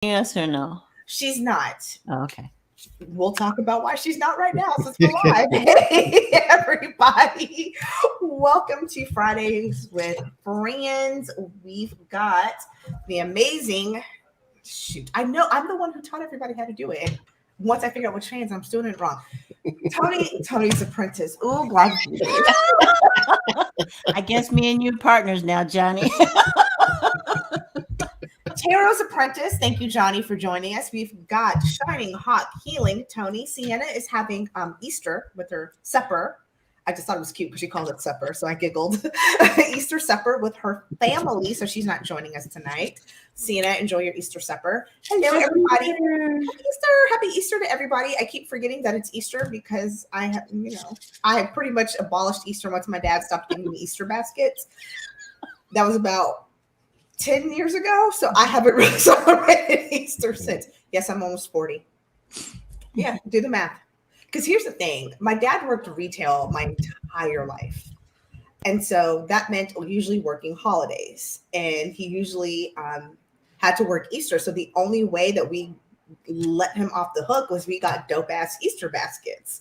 Yes or no? She's not. Oh, okay. We'll talk about why she's not right now since we're live. Hey, everybody. Welcome to Fridays with Friends. We've got the amazing, shoot, I know I'm the one who taught everybody how to do it. And once I figure out which hands, I'm still doing it wrong. Tony's apprentice. Ooh, glad. I guess me and you partners now, Johnny. Taro's apprentice. Thank you, Johnny, for joining us. We've got Shining Hawk Healing. Tony. Sienna is having Easter with her supper. I just thought it was cute because she called it supper, so I giggled. Easter supper with her family, so she's not joining us tonight. Sienna, enjoy your Easter supper. Hello, everybody. Happy Easter to everybody. I keep forgetting that it's Easter because I have pretty much abolished Easter once my dad stopped giving me Easter baskets. That was about 10 years ago, so I haven't really celebrated Easter since. Yes, I'm almost 40. Yeah, do the math. Because here's the thing. My dad worked retail my entire life. And so that meant usually working holidays. And he usually had to work Easter. So the only way that we let him off the hook was we got dope-ass Easter baskets.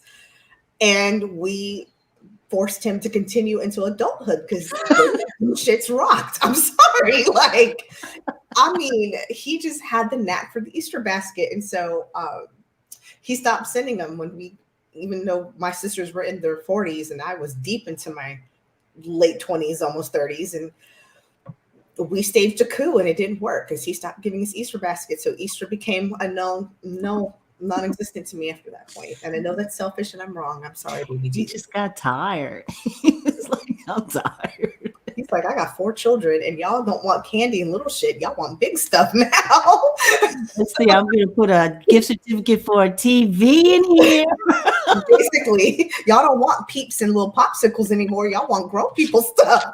And we forced him to continue into adulthood because shit's rocked. I'm sorry. He just had the knack for the Easter basket. And so he stopped sending them even though my sisters were in their 40s and I was deep into my late 20s, almost 30s. And we staged a coup and it didn't work because he stopped giving us Easter baskets. So Easter became a non-existent to me after that point. And I know that's selfish and I'm wrong. I'm sorry, baby. He just got tired. He's like, I'm tired. He's like, I got 4 children and y'all don't want candy and little shit. Y'all want big stuff now. Let's see, I'm going to put a gift certificate for a TV in here. Basically, y'all don't want peeps and little popsicles anymore. Y'all want grown people stuff.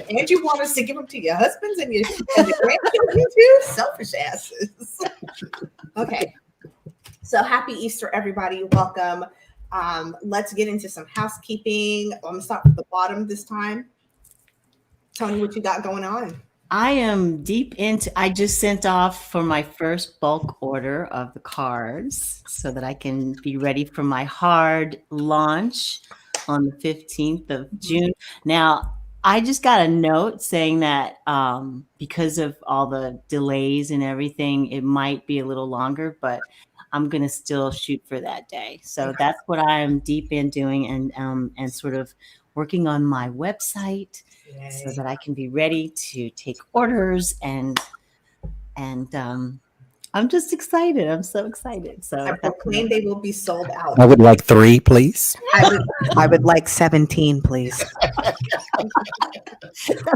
And you want us to give them to your husbands and your grandchildren too? Selfish asses. Okay. So happy Easter, everybody. Welcome. Let's get into some housekeeping. I'm going to start from the bottom this time. Tony, what you got going on? I am I just sent off for my first bulk order of the cards so that I can be ready for my hard launch on the 15th of June. Now, I just got a note saying that because of all the delays and everything, it might be a little longer, but I'm going to still shoot for that day. So okay. That's what I'm deep in doing and sort of working on my website. Yay. So that I can be ready to take orders and I'm just excited. I'm so excited. So I proclaim they will be sold out. I would like 3, please. I would like 17, please.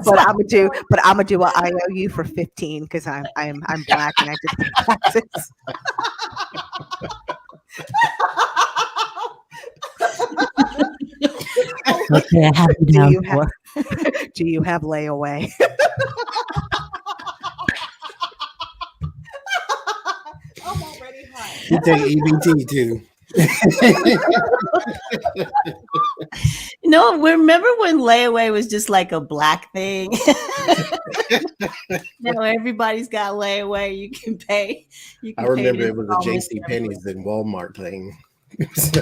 But I'm gonna do an IOU for 15 because I'm black and I just pay taxes. Okay, I have do you have layaway? I'm already high. You take EBT too. No, remember when layaway was just like a black thing? Now everybody's got layaway. You can pay. I remember it was a JC Penney's and Walmart thing. It's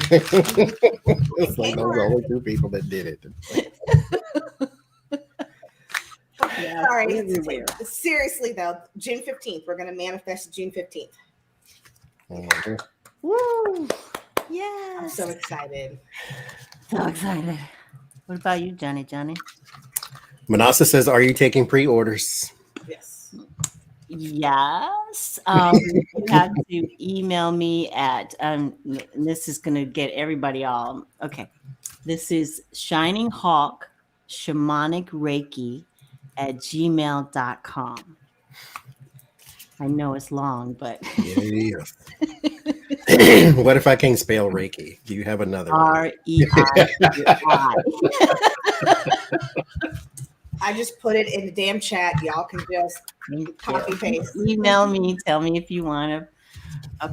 like those are the only 2 people that did it. Yeah, all right. Seriously though, June 15th, we're going to manifest June 15th. Mm-hmm. Woo! Yes. I'm so excited. So excited. What about you, Johnny? Manasa says, are you taking pre-orders? Yes. Yes. You have to email me at, this is going to get everybody all, okay. This is Shining Hawk Shamanic Reiki at gmail.com. I know it's long, but. Yeah. What if I can't spell Reiki? Do you have another REII? I just put it in the damn chat. Y'all can just copy paste. Email me. Tell me if you want a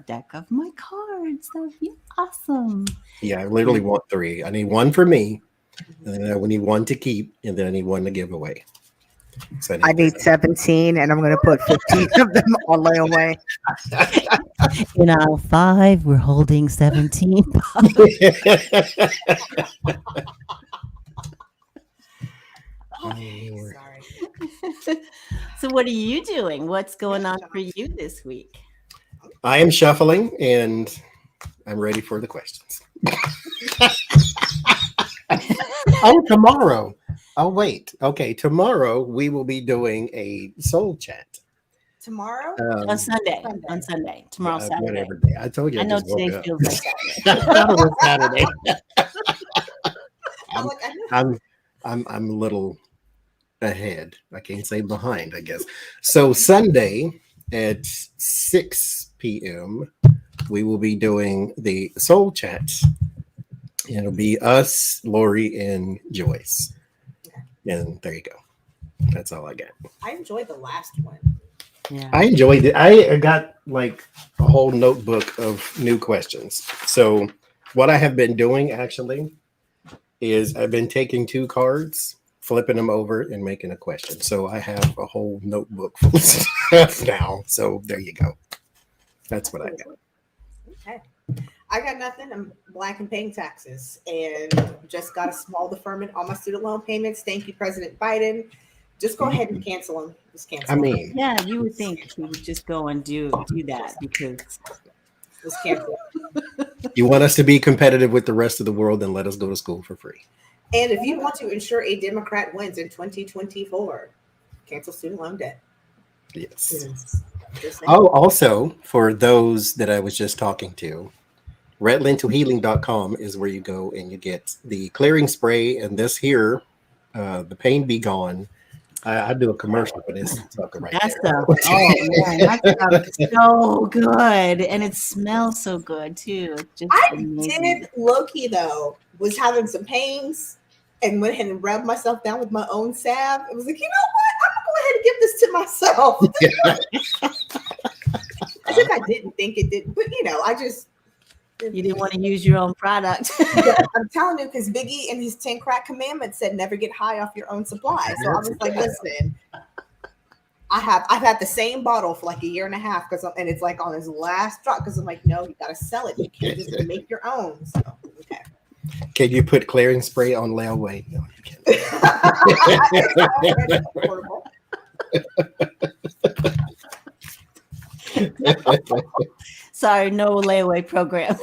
deck of my cards. That would be awesome. Yeah, I literally want 3. I need 1 for me, and then I need 1 to keep, and then I need 1 to give away. So I need 17, and I'm going to put 15 of them on layaway. In aisle 5, we're holding 17. Okay, Oh, Lord. sorry. So what are you doing? What's going on for you this week? I am shuffling and I'm ready for the questions. Oh, tomorrow. Oh, wait. Okay. Tomorrow we will be doing a soul chat. Tomorrow? On Sunday. Sunday. On Sunday. Tomorrow's Saturday. Whatever day. I told you I know just woke today up. feels like Saturday. I thought it was Saturday. I'm like, I know. I'm a little ahead. I can't say behind, I guess. So Sunday at 6 p.m. we will be doing the soul chat. It'll be us, Lori, and Joyce. And there you go. That's all I got. I enjoyed the last one. Yeah. I enjoyed it. I got like a whole notebook of new questions. So what I have been doing actually is I've been taking 2 cards, flipping them over, and making a question. So I have a whole notebook full of stuff now. So there you go. That's what I got. Okay. I got nothing. I'm black and paying taxes and just got a small deferment on my student loan payments. Thank you, President Biden. Just go ahead and cancel them. Just cancel I them. mean, Yeah, you would think he would just go and do that because Just cancel them. you want us to be competitive with the rest of the world, then let us go to school for free. And if you want to ensure a Democrat wins in 2024, cancel student loan debt. Yes. Just saying. Oh, also, for those that I was just talking to, redlentilhealing.com is where you go and you get the clearing spray and this here, the pain be gone. I do a commercial for this sucker right that there. stuff. Oh man, that stuff is so good, and it smells so good too. It's just I amazing. did low-key though, was having some pains and went ahead and rubbed myself down with my own salve. It was like, you know what? I'm gonna go ahead and give this to myself. I think I didn't think it did, but you know, I just You didn't want to use your own product. I'm telling you, because Biggie and his 10 crack commandments said never get high off your own supply. So I was like, listen, I've had the same bottle for like a year and a half and it's like on his last drop because I'm like, no, you gotta sell it. You can't just make your own. So okay. Can you put clearing spray on layaway? No, you can't. It's already affordable. Sorry, no layaway program.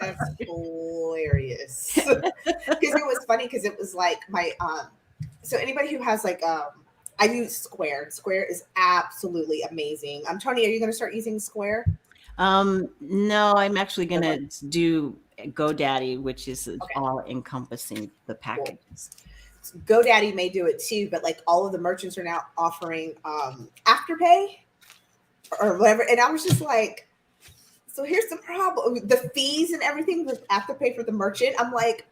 That's hilarious. Because it was funny because it was like my so anybody who has like I use Square. Square is absolutely amazing. Tony, are you gonna start using Square? No, I'm actually gonna do GoDaddy, which is Okay. all encompassing the packages. GoDaddy may do it too, but like all of the merchants are now offering Afterpay or whatever. And I was just like, so here's the problem. The fees and everything with Afterpay for the merchant. I'm like,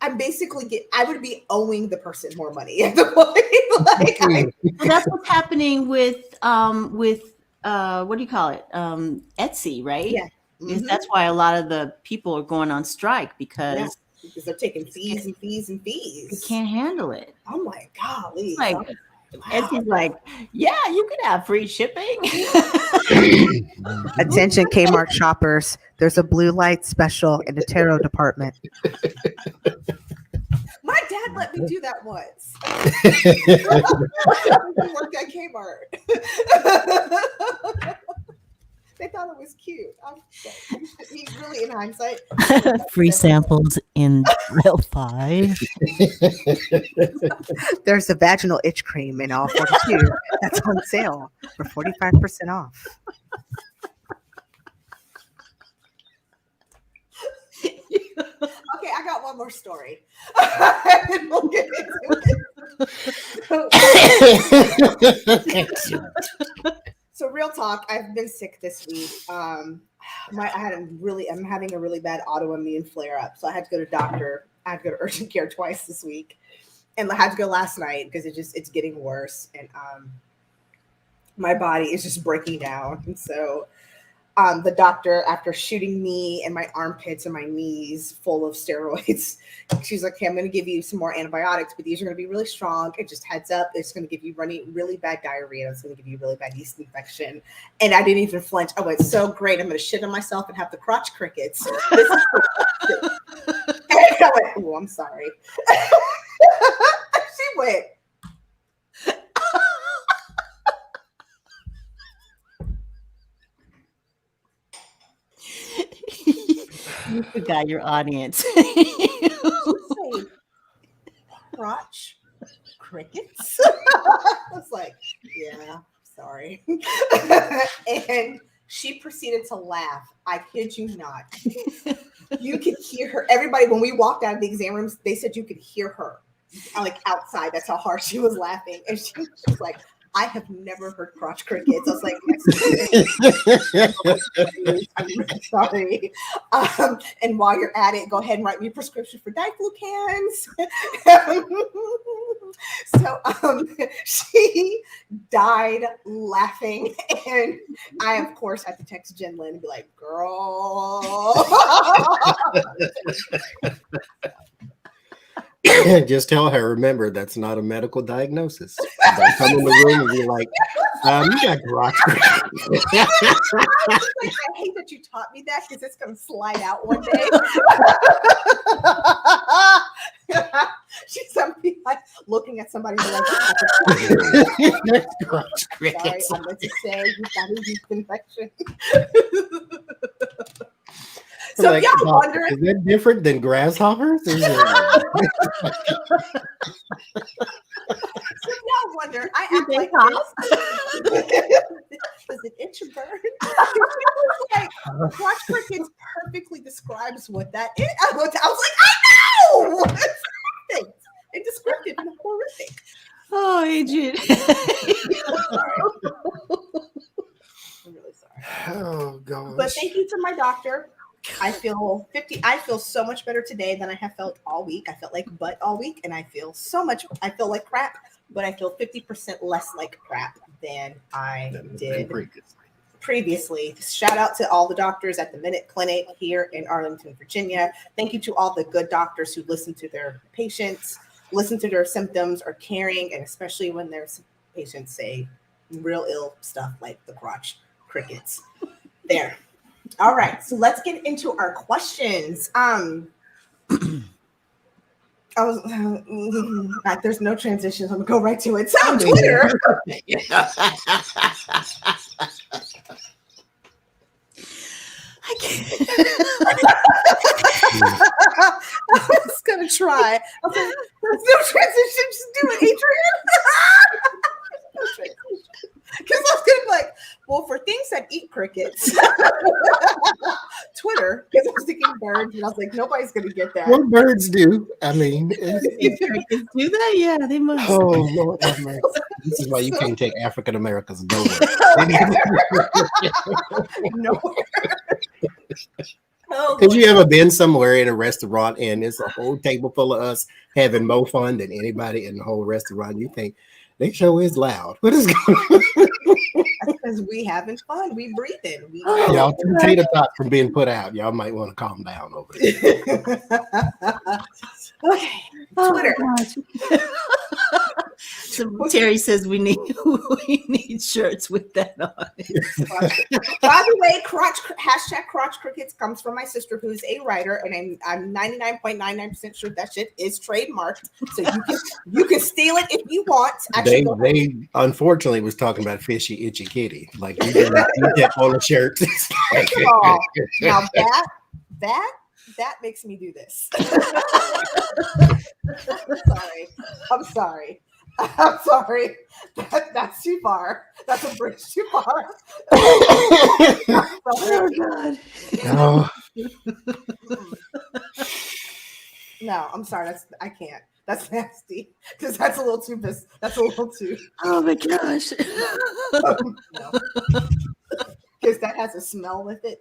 I'm basically I would be owing the person more money at the point. Like Well, that's what's happening with what do you call it? Etsy, right? Yeah. Because that's why a lot of the people are going on strike because because they're taking fees and fees and fees. you can't handle it. I'm like, golly. It's like Etsy's like, yeah, you can have free shipping. Attention Kmart shoppers, there's a blue light special in the tarot department. My dad let me do that once. He worked at Kmart. They thought it was cute. He's really, in hindsight, Free samples in Real 5. There's a vaginal itch cream in all 42 that's on sale for 45% off. Okay, I got one more story. We'll get into it. So real talk, I've been sick this week. I'm having a really bad autoimmune flare up. So I had to go to doctor. I had to go to urgent care twice this week. And I had to go last night because it's getting worse. And my body is just breaking down. And so the doctor, after shooting me and my armpits and my knees full of steroids, she's like, okay, I'm going to give you some more antibiotics, but these are going to be really strong. It just heads up. It's going to give you really bad diarrhea. It's going to give you really bad yeast infection. And I didn't even flinch. Oh, it's so great. I'm going to shit on myself and have the crotch crickets. This is I went, oh, I'm sorry. She went, You forgot your audience. say, crotch crickets. I was like, yeah, sorry. And she proceeded to laugh. I kid you not. You could hear her. Everybody, when we walked out of the exam rooms, they said you could hear her like outside. That's how hard she was laughing. And she was like, I have never heard crotch crickets. I was like, I'm really sorry. And while you're at it, go ahead and write me a prescription for diflupans. So she died laughing. And I, of course, had to text Jen Lynn and be like, girl. Just tell her, remember, that's not a medical diagnosis. Don't come in the room and be like, you got crotch crickets. I hate that you taught me that because it's going to slide out one day. She's something like looking at somebody like, Crotch sorry, crickets. I meant to say you've got a yeast infection. So Like, y'all wonder, is that different than grasshoppers? so y'all wonder, I act they like hop? this. Does it itch a bird? Like, crotch crickets perfectly describes what that is. I was like, I know! It's perfect and descriptive and horrific. Oh, Adrian. I'm really sorry. Oh gosh. But thank you to my doctor. I feel so much better today than I have felt all week. I felt like butt all week, and I feel like crap, but I feel 50% less like crap than I did previously. Shout out to all the doctors at the Minute Clinic here in Arlington, Virginia. Thank you to all the good doctors who listen to their patients, listen to their symptoms, are caring, and especially when their patients say real ill stuff like the crotch crickets. There. All right, so let's get into our questions. There's no transitions. I'm gonna go right to it. So on Twitter. I can't. I was gonna try. I was like, there's no transition. Just do it, Adrian. No transition. Because I was gonna be like, well, for things that eat crickets, Twitter, because I was thinking birds, and I was like, nobody's gonna get that. What birds do? I mean, If crickets do that, yeah, they must. oh Lord have mercy. This is why you can't take African Americans nowhere. Nowhere. Oh, Have you ever been somewhere in a restaurant and it's a whole table full of us having more fun than anybody in the whole restaurant? You think they show is loud. What is going on? because we having fun. We breathing. We Y'all two tater tots from being put out. Y'all might want to calm down over there. Okay. Oh, Twitter. gosh. So Terry says we need shirts with that on it. By the way, hashtag crotch crickets comes from my sister who's a writer, and I'm 99.99% sure that shit is trademarked. So you can steal it if you want. Actually, They unfortunately was talking about fishy itchy kitty. Like you get on the shirt. oh, now that makes me do this. I'm sorry. That's too far. That's a bridge too far. Oh God. Oh, No, I'm sorry. I can't. That's nasty. Because that's a little too. That's a little too. Oh my gosh. No. Because that has a smell with it.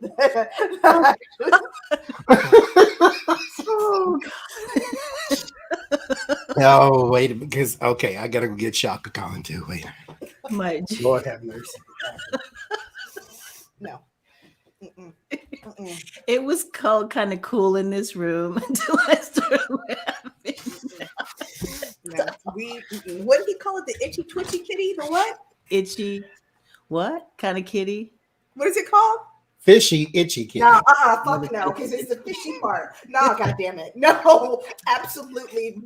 Oh no, wait, because okay, I gotta go get Shaka Khan too. Wait. my. Lord have mercy. No. It was cold, kind of cool in this room until I started laughing. No, what did he call it? The itchy twitchy kitty? The what? Itchy, what kind of kitty? What is it called? Fishy, itchy kitty. No, fuck no, because it's the fishy part. No, god damn it. No, absolutely.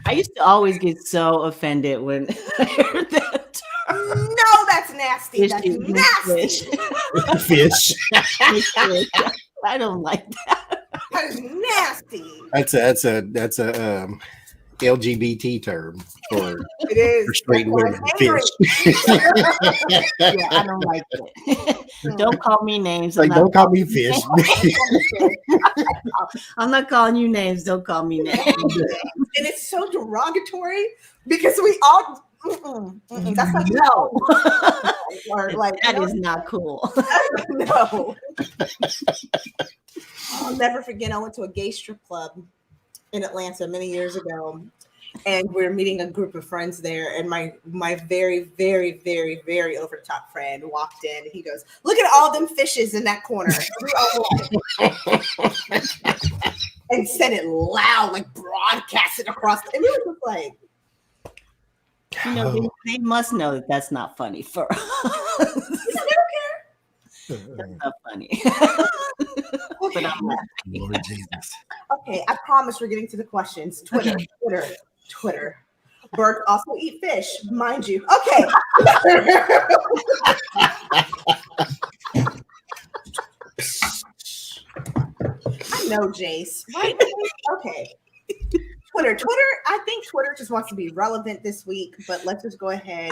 I used to always get so offended when I heard that term. No, that's nasty. That's Fishy, nasty. Fish. I don't like that. That is nasty. That's a LGBT term for It is. straight That's why women. I'm angry. Fish. Yeah, I don't like it. Don't call me names. Like, don't call me fish. I'm not calling you names. Don't call me names. And it's so derogatory because we all that's like No, or like that is not cool. no. I'll never forget. I went to a gay strip club in Atlanta many years ago, and we are meeting a group of friends there. And my very, very, very, very over the top friend walked in, and he goes, "Look at all them fishes in that corner," and said it loud, like broadcasted across. And it was just like, You know, they must know that that's not funny for us. That's not funny. But I'm laughing. Lord Jesus. okay, I promise we're getting to the questions. Twitter. Birds also eat fish, mind you. Okay. I know, Jace. Right? Okay. Twitter. I think Twitter just wants to be relevant this week, but let's just go ahead.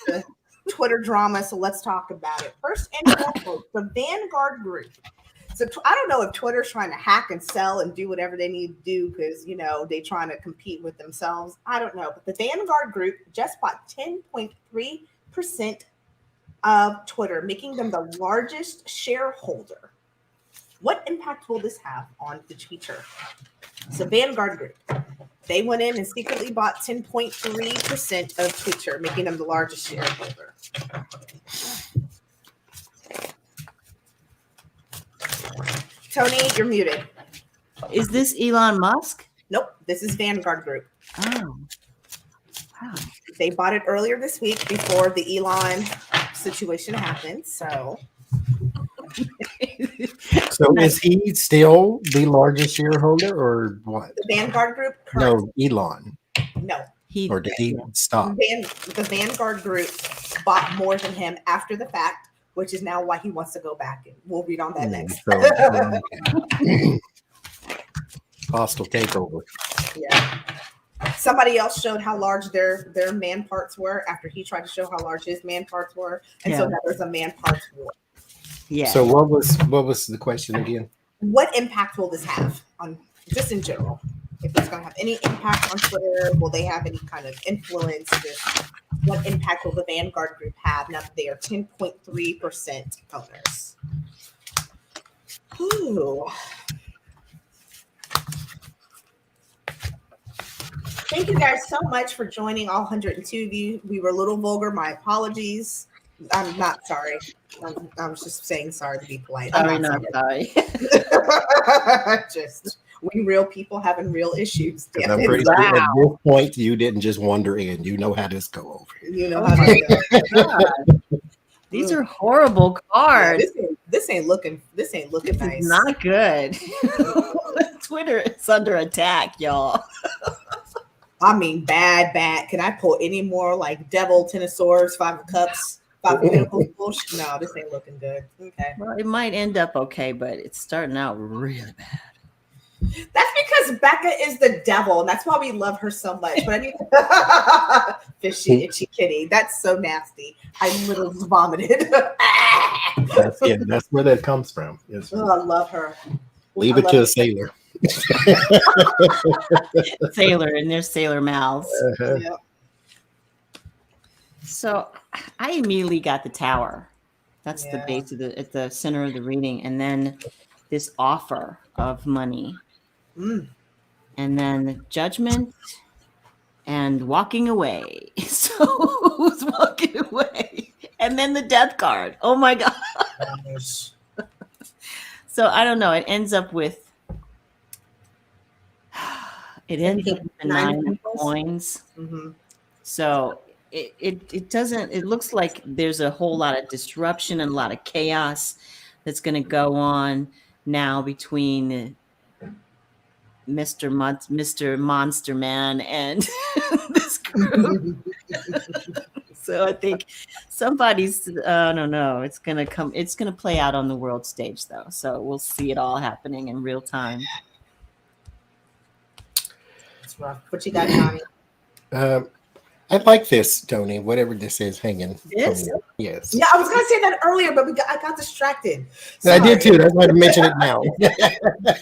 The Twitter drama, so let's talk about it. First and foremost, the Vanguard Group. So I don't know if Twitter's trying to hack and sell and do whatever they need to do because, you know, they're trying to compete with themselves. I don't know. But the Vanguard Group just bought 10.3% of Twitter, making them the largest shareholder. What impact will this have on the future? So Vanguard Group, they went in and secretly bought 10.3% of Twitter, making them the largest shareholder. Tony, you're muted. Is this Elon Musk? Nope, this is Vanguard Group. Oh, wow. They bought it earlier this week before the Elon situation happened. So So is he still the largest shareholder or what? the Vanguard Group, No, Elon. no. Or did he stop? The Vanguard Group bought more than him after the fact, which is now why he wants to go back. And we'll read on that next. Okay. Hostile takeover. Yeah. Somebody else showed how large their man parts were after he tried to show how large his man parts were, and so Yeah. now there's a man parts war. Yeah. So what was the question again? What impact will this have on just in general? If it's going to have any impact on Twitter, will they have any kind of influence? Just what impact will the Vanguard Group have now that they are 10.3% owners? Ooh. Thank you guys so much for joining, all 102 of you. We were a little vulgar. My apologies. I'm not sorry. I was just saying sorry to be polite. sorry, I'm not sorry. just we real people having real issues. 'Cause Damn I'm it. pretty sure at this point you didn't just wander in. You know how this go over. You know Oh how my to go. God. These are horrible cards. This ain't looking This nice. is not good. Twitter is under attack, y'all. I mean, bad. Can I pull any more like devil, ten of swords, five of cups, five of pentacles bullshit? No, this ain't looking good. Okay. Well, it might end up okay, but it's starting out really bad. That's because Becca is the devil, and that's why we love her so much. But I need fishy, itchy kitty. That's so nasty. I literally vomited. That's where that comes from. It's- Oh, I love her. leave I it love to a it. sailor. Sailor in their sailor mouths. Uh-huh. Yeah. So I immediately got the tower. That's the Yeah. base of at the center of the reading, and then this offer of money, Mm. and then the judgment and walking away. So who's walking away? and then the death card. Oh my God. So I don't know. It ends up with the 9 of coins. Mm-hmm. So it doesn't, it looks like there's a whole lot of disruption and a lot of chaos that's going to go on now between Mr. Monster Man and this group. So I think somebody's, I don't know, it's going to play out on the world stage though. So we'll see it all happening in real time. That's rough. What you got, Johnny? I like this, Tony. Whatever this is, hanging. This? Yes. Yeah, I was gonna say that earlier, but I got distracted. I did too. That's why I mentioned it now.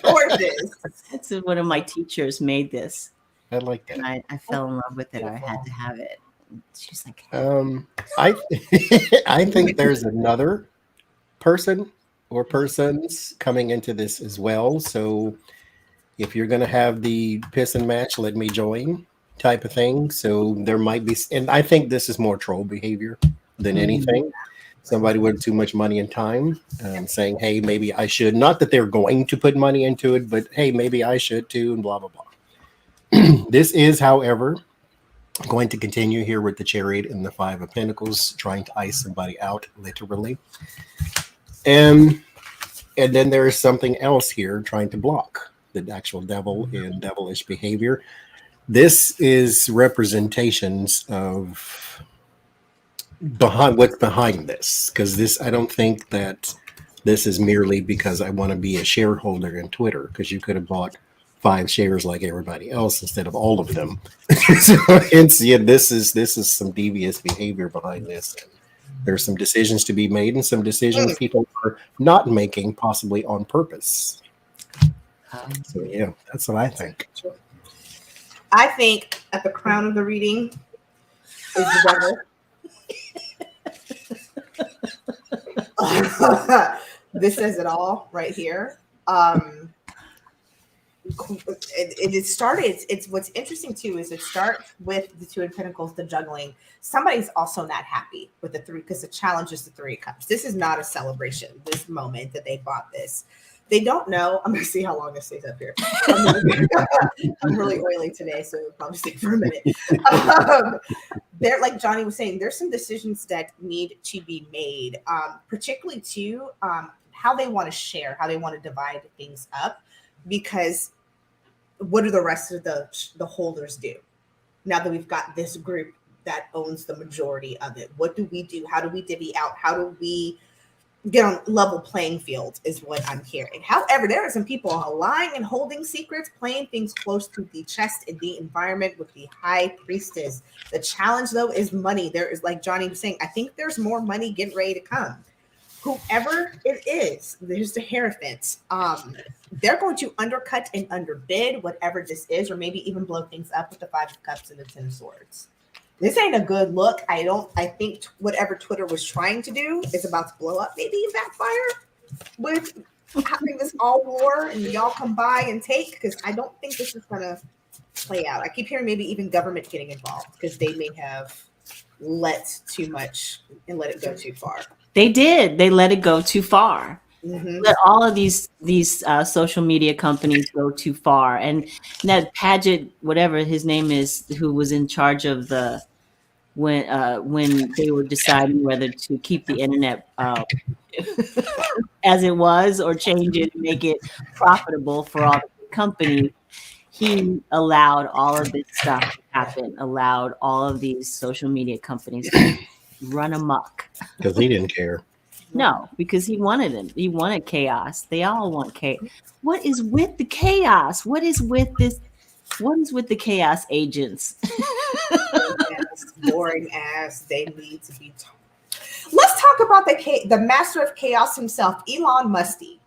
Gorgeous. That's one of my teachers made this. I like that. And I fell in love with it. I had to have it. She's like, I I think there's another person or persons coming into this as well. So if you're gonna have the piss and match, let me join type of thing. So there might be, and I think this is more troll behavior than anything. Somebody with too much money and time saying, hey, maybe I should. Not that they're going to put money into it, but hey, maybe I should too, and blah, blah, blah. This is, however, going to continue here with the Chariot and the Five of Pentacles, trying to ice somebody out, literally. And then there is something else here trying to block the actual devil and devilish behavior. This is representations of what's behind this, because this, I don't think that this is merely because I want to be a shareholder in Twitter, because you could have bought 5 shares like everybody else instead of all of them. So this is some devious behavior behind this. There's some decisions to be made and some decisions people are not making, possibly on purpose. So yeah, that's what I think. I think at the crown of the reading is the devil. This says it all right here. It started. It's what's interesting too is it starts with the 2 of Pentacles, the juggling. Somebody's also not happy with the 3 because the challenge is the 3 of Cups. This is not a celebration. This moment that they bought this. They don't know. I'm going to see how long this stays up here. I'm really oily today, so it'll probably stay for a minute. They're like Johnny was saying, there's some decisions that need to be made, particularly to how they want to share, how they want to divide things up, because what do the rest of the holders do now that we've got this group that owns the majority of it? What do we do? How do we divvy out? How do we get on level playing field is what I'm hearing. However, there are some people lying and holding secrets, playing things close to the chest in the environment with the High Priestess. The challenge, though, is money. There is, like Johnny was saying, I think there's more money getting ready to come. Whoever it is, there's the Hierophant. They're going to undercut and underbid whatever this is, or maybe even blow things up with the 5 of Cups and the 10 of Swords. This ain't a good look. I think whatever Twitter was trying to do is about to blow up, maybe backfire with having this all war and y'all come by and take, because I don't think this is going to play out. I keep hearing maybe even government getting involved because they may have let too much and let it go too far. They did. They let it go too far. Mm-hmm. Let all of these social media companies go too far. And that Paget, whatever his name is, who was in charge of the when they were deciding whether to keep the internet as it was or change it, make it profitable for all the companies, he allowed all of this stuff to happen, allowed all of these social media companies to run amok. Because he didn't care. No, because he wanted it. He wanted chaos. They all want chaos. What is with the chaos? What is with this? What is with the chaos agents? Boring ass. They need to be taught. Let's talk about the master of chaos himself, Elon Musty.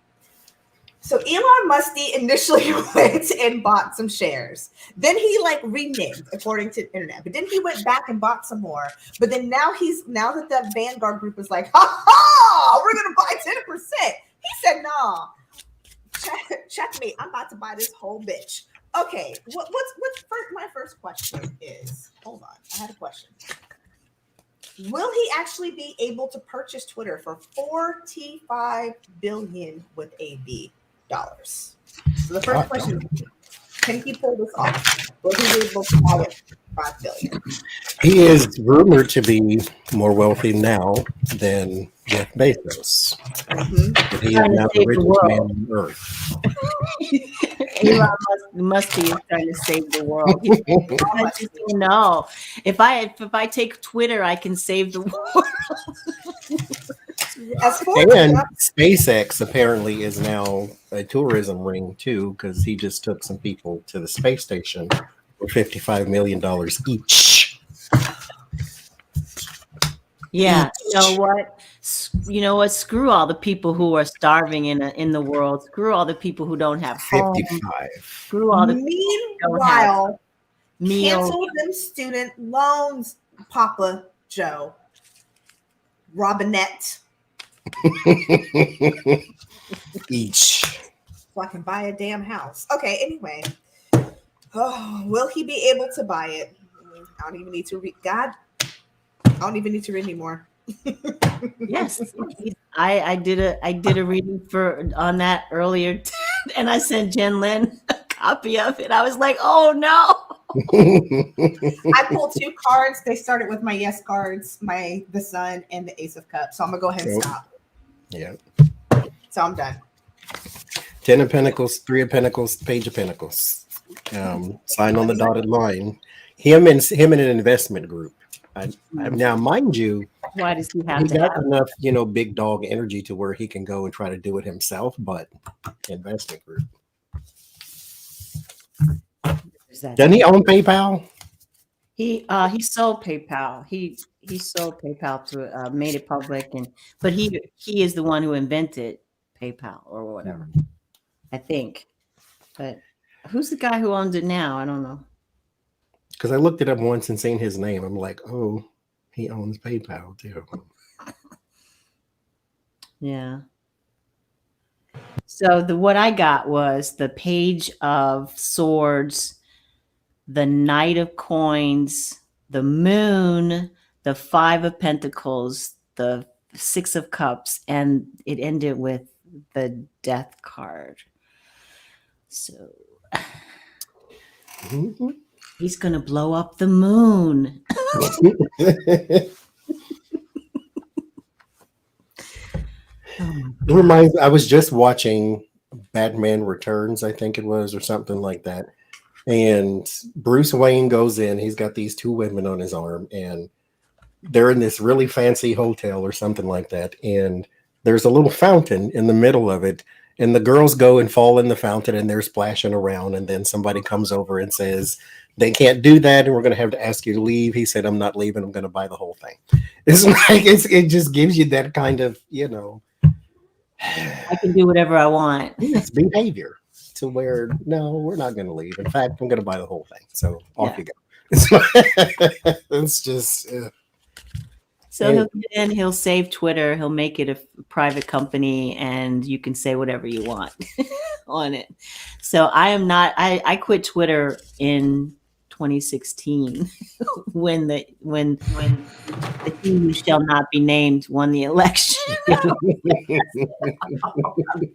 So Elon Musty initially went and bought some shares. Then he renamed according to the internet. But then he went back and bought some more. But then now that the Vanguard group is like, ha ha, we're gonna buy 10%. He said, nah, check me. I'm about to buy this whole bitch. Okay, what's first? My first question is, hold on, I had a question. Will he actually be able to purchase Twitter for $45 billion with a B dollars? So the first question is, can he pull this off? Will he be able to buy it for $5 billion? He is rumored to be more wealthy now than Jeff Bezos. Mhm. But he is Trying to now the save the richest world. man on earth. Elon must be trying to save the world. I just don't know. If I take Twitter, I can save the world. As for And SpaceX apparently is now a tourism ring too, because he just took some people to the space station for $55 million each. Yeah, you know what? Screw all the people who are starving in the world. Screw all the people who don't have homes. 55. Screw all the people who don't have meanwhile, meals. cancel them student loans, Papa Joe. Robinette, Each. so I can buy a damn house. Okay, anyway. Oh, will he be able to buy it? I don't even need to read. God, I don't even need to read anymore. Yes, I did a reading on that earlier, and I sent Jen Lynn a copy of it. I was like, oh no. I pulled 2 cards. They started with my yes cards, the Sun and the Ace of Cups. So I'm gonna go ahead and stop. Yeah. So I'm done. 10 of Pentacles, 3 of Pentacles, Page of Pentacles. Sign on the dotted line. Him and an investment group. Now, mind you, Why does he he have to got have? enough, big dog energy to where he can go and try to do it himself, but investment group. Doesn't he own PayPal? He sold PayPal. He sold PayPal to made it public, but he is the one who invented PayPal or whatever. I think. But who's the guy who owns it now? I don't know. Because I looked it up once and seen his name. I'm like, oh, he owns PayPal too. Yeah. So what I got was the Page of Swords, the Knight of Coins, the Moon, the 5 of Pentacles, the 6 of Cups, and it ended with the Death card. So Mhm. he's gonna blow up the moon. It reminds. I was just watching Batman Returns, I think it was, or something like that. And Bruce Wayne goes in. He's got these 2 women on his arm, and they're in this really fancy hotel or something like that. And there's a little fountain in the middle of it, and the girls go and fall in the fountain, and they're splashing around. And then somebody comes over and says, "They can't do that, and we're going to have to ask you to leave." He said, "I'm not leaving. I'm going to buy the whole thing." It's like it just gives you that kind of I can do whatever I want. it's behavior to where no, we're not going to leave. In fact, I'm going to buy the whole thing. So off you go. It's just. So he'll save Twitter. He'll make it a private company, and you can say whatever you want on it. So I am not. I quit Twitter in 2016 when the he who shall not be named won the election. I'm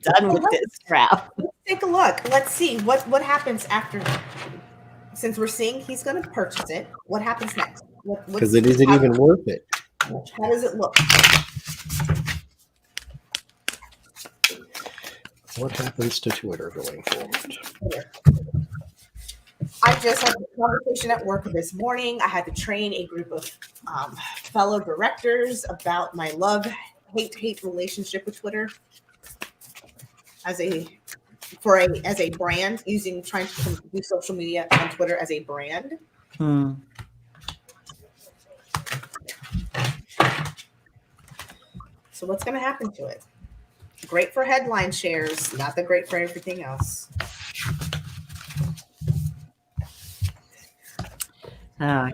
done with this crap. Let's take a look. Let's see what happens after. Since we're seeing he's going to purchase it, what happens next? Because it isn't even worth it. How does it look? What happens to Twitter going forward? I just had a conversation at work this morning. I had to train a group of fellow directors about my love-hate relationship with Twitter as a brand, trying to do social media on Twitter as a brand. So what's going to happen to it? Great for headline shares, not that great for everything else.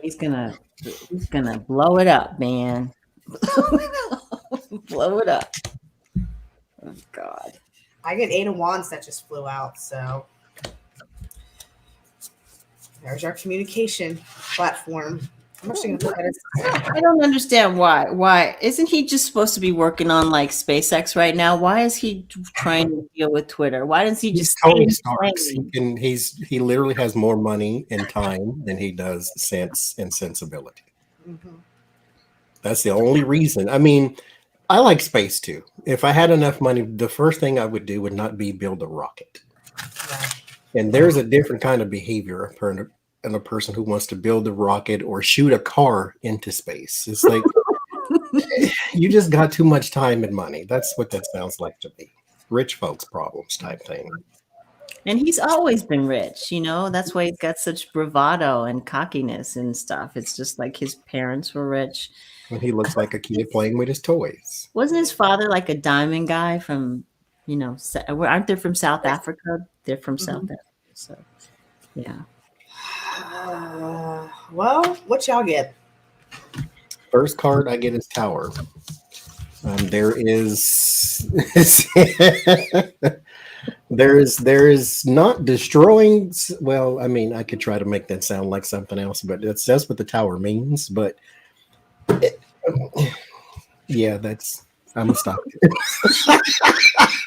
He's gonna blow it up, man. Blow it up. Oh God. I get 8 of Wands that just flew out, so there's our communication platform. I'm actually gonna put that as I don't understand why. Why isn't he just supposed to be working on like SpaceX right now? Why is he trying to deal with Twitter? Why doesn't he He's just Tony stay Starks. in He literally has more money and time than he does sense and sensibility. Mhm. That's the only reason. I mean, I like space too. If I had enough money, the first thing I would do would not be build a rocket. Yeah. And there's a different kind of behavior in a person who wants to build a rocket or shoot a car into space. It's like you just got too much time and money. That's what that sounds like to me. Rich folks problems type thing. And he's always been rich, you know. That's why he's got such bravado and cockiness and stuff. It's just like his parents were rich. And he looks like a kid playing with his toys. Wasn't his father like a diamond guy from, you know, aren't they from South Africa? They're from South Africa. So, yeah. Well, what y'all get? First card I get is Tower. There is there is not destroying. Well, I mean, I could try to make that sound like something else, but that's what the Tower means. But yeah, I'm gonna stop. I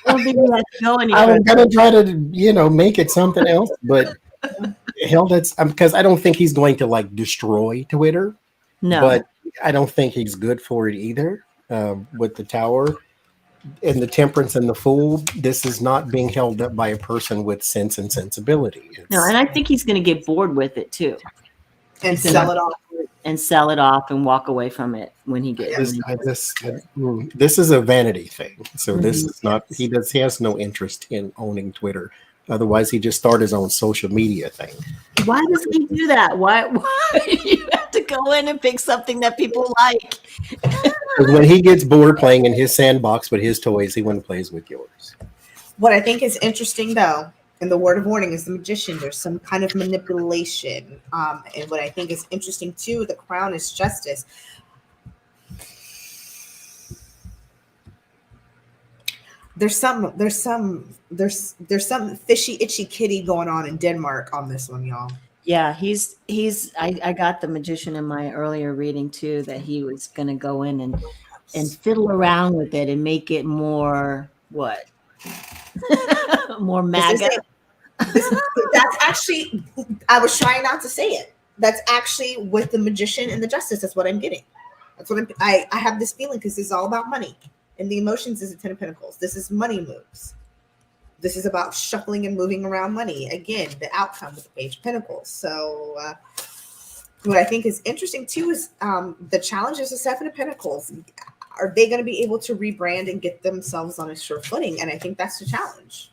don't think we have to go any I'm further. gonna try to make it something else, but hell, that's because I don't think he's going to like destroy Twitter. No. But I don't think he's good for it either. With the Tower and the Temperance and the Fool, this is not being held up by a person with sense and sensibility. No, and I think he's going to get bored with it too, And sell it off. and sell it off and walk away from it when he gets. This is a vanity thing. So this is not. He has no interest in owning Twitter. Otherwise, he just start his own social media thing. Why does he do that? Why you have to go in and pick something that people like? When he gets bored playing in his sandbox with his toys, he went and plays with yours. What I think is interesting, though, in the word of warning is the magician. There's some kind of manipulation. And what I think is interesting, too, the crown is justice. There's some fishy, itchy kitty going on in Denmark on this one, y'all. Yeah, I got the magician in my earlier reading too, that he was going to go in and fiddle around with it and make it more what? More MAGA. That's actually, I was trying not to say it. That's actually with the magician and the justice. That's what I'm getting. That's what I have this feeling because this is all about money. And the emotions is a 10 of Pentacles. This is money moves. This is about shuffling and moving around money. Again, the outcome with the Page of Pentacles. So what I think is interesting too is the challenge is the 7 of Pentacles. Are they going to be able to rebrand and get themselves on a sure footing? And I think that's the challenge.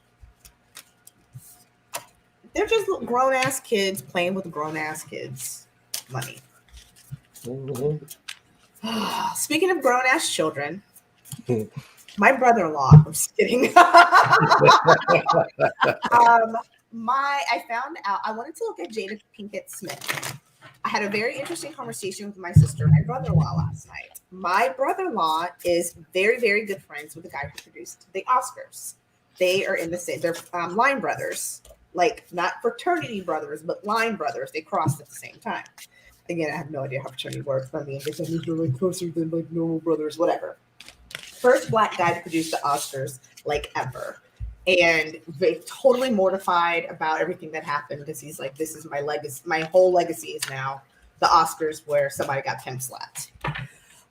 They're just grown-ass kids playing with grown-ass kids' money. Mm-hmm. Speaking of grown-ass children, my brother-in-law, I'm just kidding. I found out, I wanted to look at Jada Pinkett Smith. I had a very interesting conversation with my sister and my brother-in-law last night. My brother-in-law is very, very good friends with the guy who produced the Oscars. They are in the same, they're line brothers, like not fraternity brothers, but line brothers. They crossed at the same time. Again, I have no idea how fraternity works, but I mean, they're like closer than like normal brothers, whatever. First black guy to produce the Oscars like ever. And they totally mortified about everything that happened because he's like, this is my legacy. My whole legacy is now the Oscars where somebody got pimp slapped.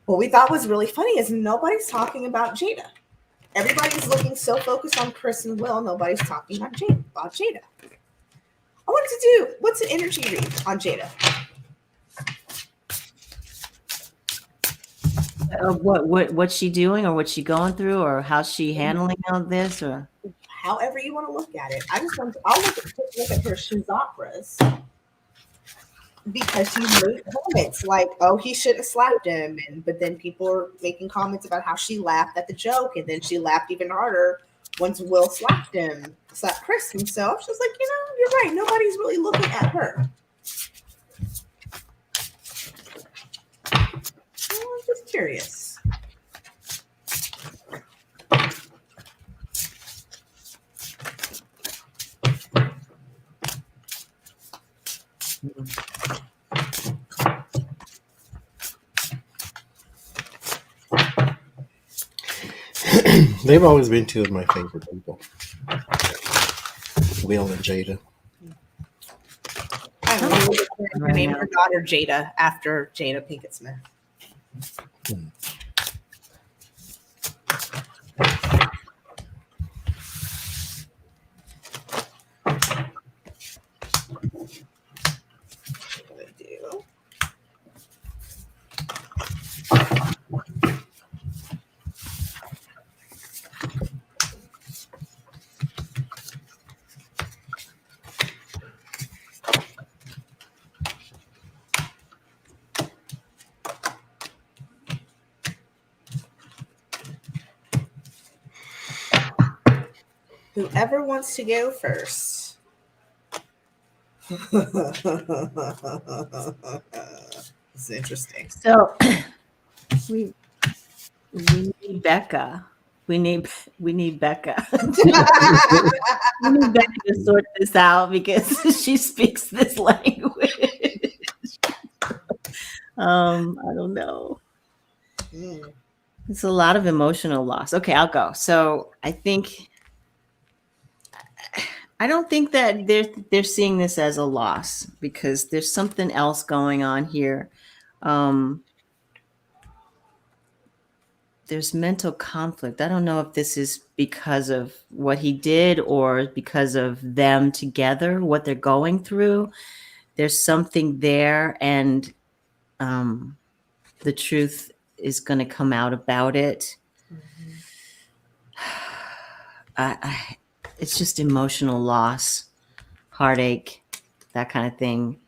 What we thought was really funny is nobody's talking about Jada. Everybody's looking so focused on Chris and Will. Nobody's talking about Jada. I wanted to do, what's an energy read on Jada? What's she doing, or what's she going through, or how's she handling all this, or However you want to look at it. I'll look at her chakras because she's made comments like, "Oh, he should have slapped him," but then people are making comments about how she laughed at the joke, and then she laughed even harder once Will slapped Chris himself. She's like, you're right. Nobody's really looking at her. I'm just curious. They've always been two of my favorite people, Will and Jada. I don't know. Her name her daughter Jada after Jada Pinkett Smith. Whoever wants to go first. It's interesting. So we need Becca. We need Becca. We need Becca to sort this out because she speaks this language. I don't know. Mm. It's a lot of emotional loss. Okay, I'll go. So I don't think that they're seeing this as a loss because there's something else going on here. There's mental conflict. I don't know if this is because of what he did or because of them together, what they're going through. There's something there, and the truth is going to come out about it. It's just emotional loss, heartache, that kind of thing.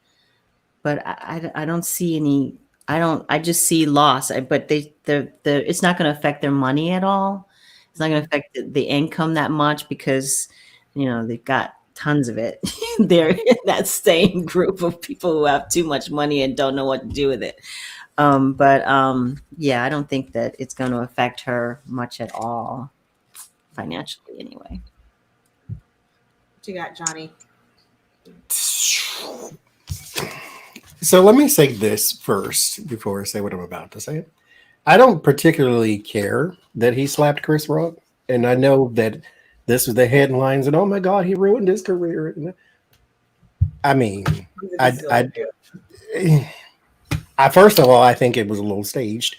But I don't see any. I just see loss. But it's not going to affect their money at all. It's not going to affect the income that much because they've got tons of it. They're in that same group of people who have too much money and don't know what to do with it. Yeah, I don't think that it's going to affect her much at all, financially anyway. What you got, Johnny? So let me say this first before I say what I'm about to say. I don't particularly care that he slapped Chris Rock, and I know that this was the headlines and oh my God, he ruined his career. I mean, I first of all, I think it was a little staged,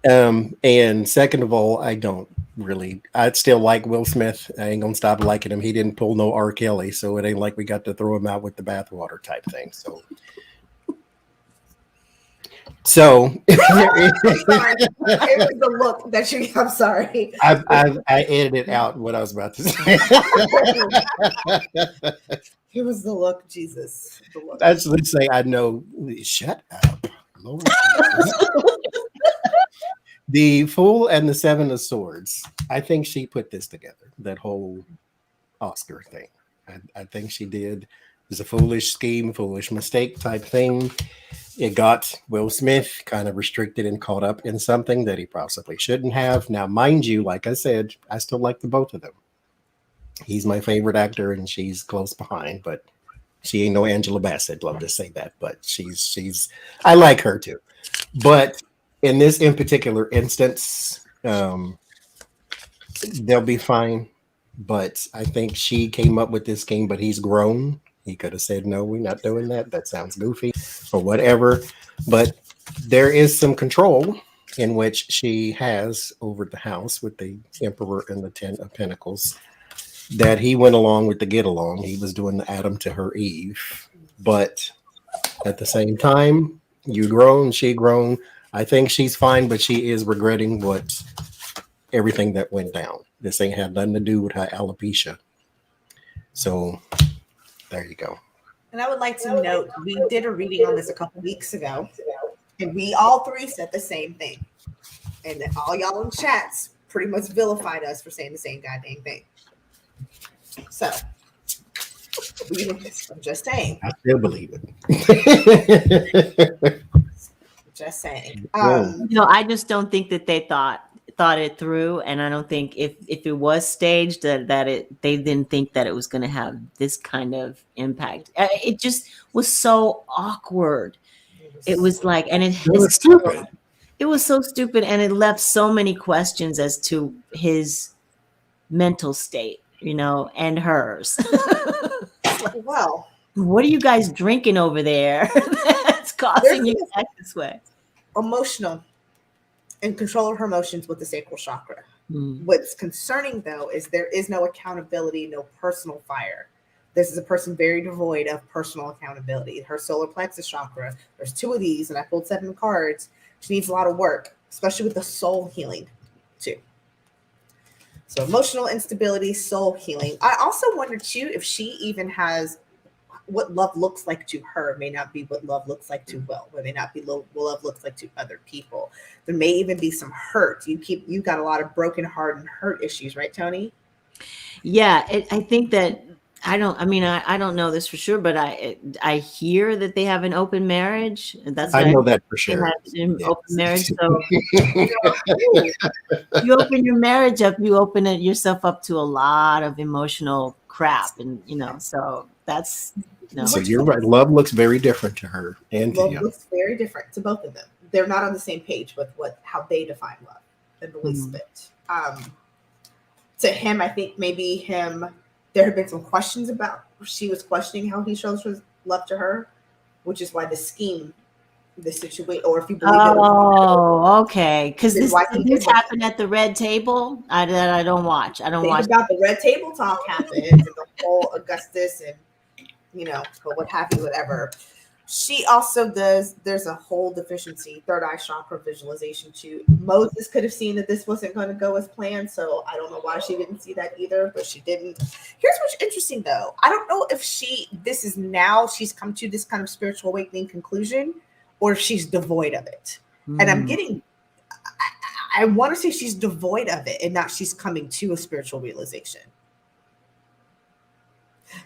and second of all, I don't really. I'd still like Will Smith. I ain't gonna stop liking him. He didn't pull no R. Kelly, so it ain't like we got to throw him out with the bathwater type thing. So Sorry. It was the look that you. I'm sorry. I edited out what I was about to say. It was the look, Jesus. The look. Let's say I know. Shut up, Lord. The Fool and the Seven of Swords. I think she put this together. That whole Oscar thing. I think she did. It was a foolish scheme, foolish mistake type thing. It got Will Smith kind of restricted and caught up in something that he possibly shouldn't have. Now, mind you, like I said, I still like the both of them. He's my favorite actor, and she's close behind, but she ain't no Angela Bassett. Love to say that, but she's. I like her too, but in this in particular instance, they'll be fine. But I think she came up with this game, but he's grown. He could have said, no, we're not doing that. That sounds goofy or whatever. But there is some control in which she has over the house with the Emperor and the Ten of Pentacles that he went along with the get along. He was doing the Adam to her Eve. But at the same time, you grown, she grown. I think she's fine, but she is regretting everything that went down. This ain't had nothing to do with her alopecia. So there you go. And I would like to note, we did a reading on this a couple weeks ago, and we all three said the same thing. And all y'all in chats pretty much vilified us for saying the same goddamn thing. So, I'm just saying. I still believe it. Just saying. I just don't think that they thought it through, and I don't think if it was staged they didn't think that it was going to have this kind of impact. It just was so awkward. It was like, and it was stupid. It was so stupid, and it left so many questions as to his mental state, and hers. Well, What are you guys drinking over there that's causing you to act this way? emotional and control of her emotions with the sacral chakra. Mm. What's concerning though is there is no accountability, no personal fire. This is a person very devoid of personal accountability. Her solar plexus chakra, there's 2 of these, and I pulled 7 cards. She needs a lot of work, especially with the soul healing too. So emotional instability, soul healing. I also wonder too if she even has what love looks like to her may not be what love looks like to Will. It may not be what love looks like to other people. There may even be some hurt. You got a lot of broken heart and hurt issues, right, Tony? Yeah, I think that I don't know this for sure, but I hear that they have an open marriage. That's I what know that for they sure. have an Yes. open marriage. So you open your marriage up, you open it yourself up to a lot of emotional crap, and so that's So you're right. Love looks very different to her and to Love you. looks very different to both of them. They're not on the same page with how they define love in the least bit. To him, I think maybe there have been some questions about, she was questioning how he shows his love to her, which is why the scheme, the situation, or if you believe okay, because This is why he this did happened at the Red Table. I don't watch. I don't think watch. about the red table talk happened and the whole Augustus and but what have you, whatever. She also there's a whole deficiency, third eye chakra visualization too. Moses could have seen that this wasn't going to go as planned, so I don't know why she didn't see that either, but she didn't. Here's what's interesting though. I don't know if she's come to this kind of spiritual awakening conclusion, or if she's devoid of it. And I'm getting, I want to say she's devoid of it and not she's coming to a spiritual realization.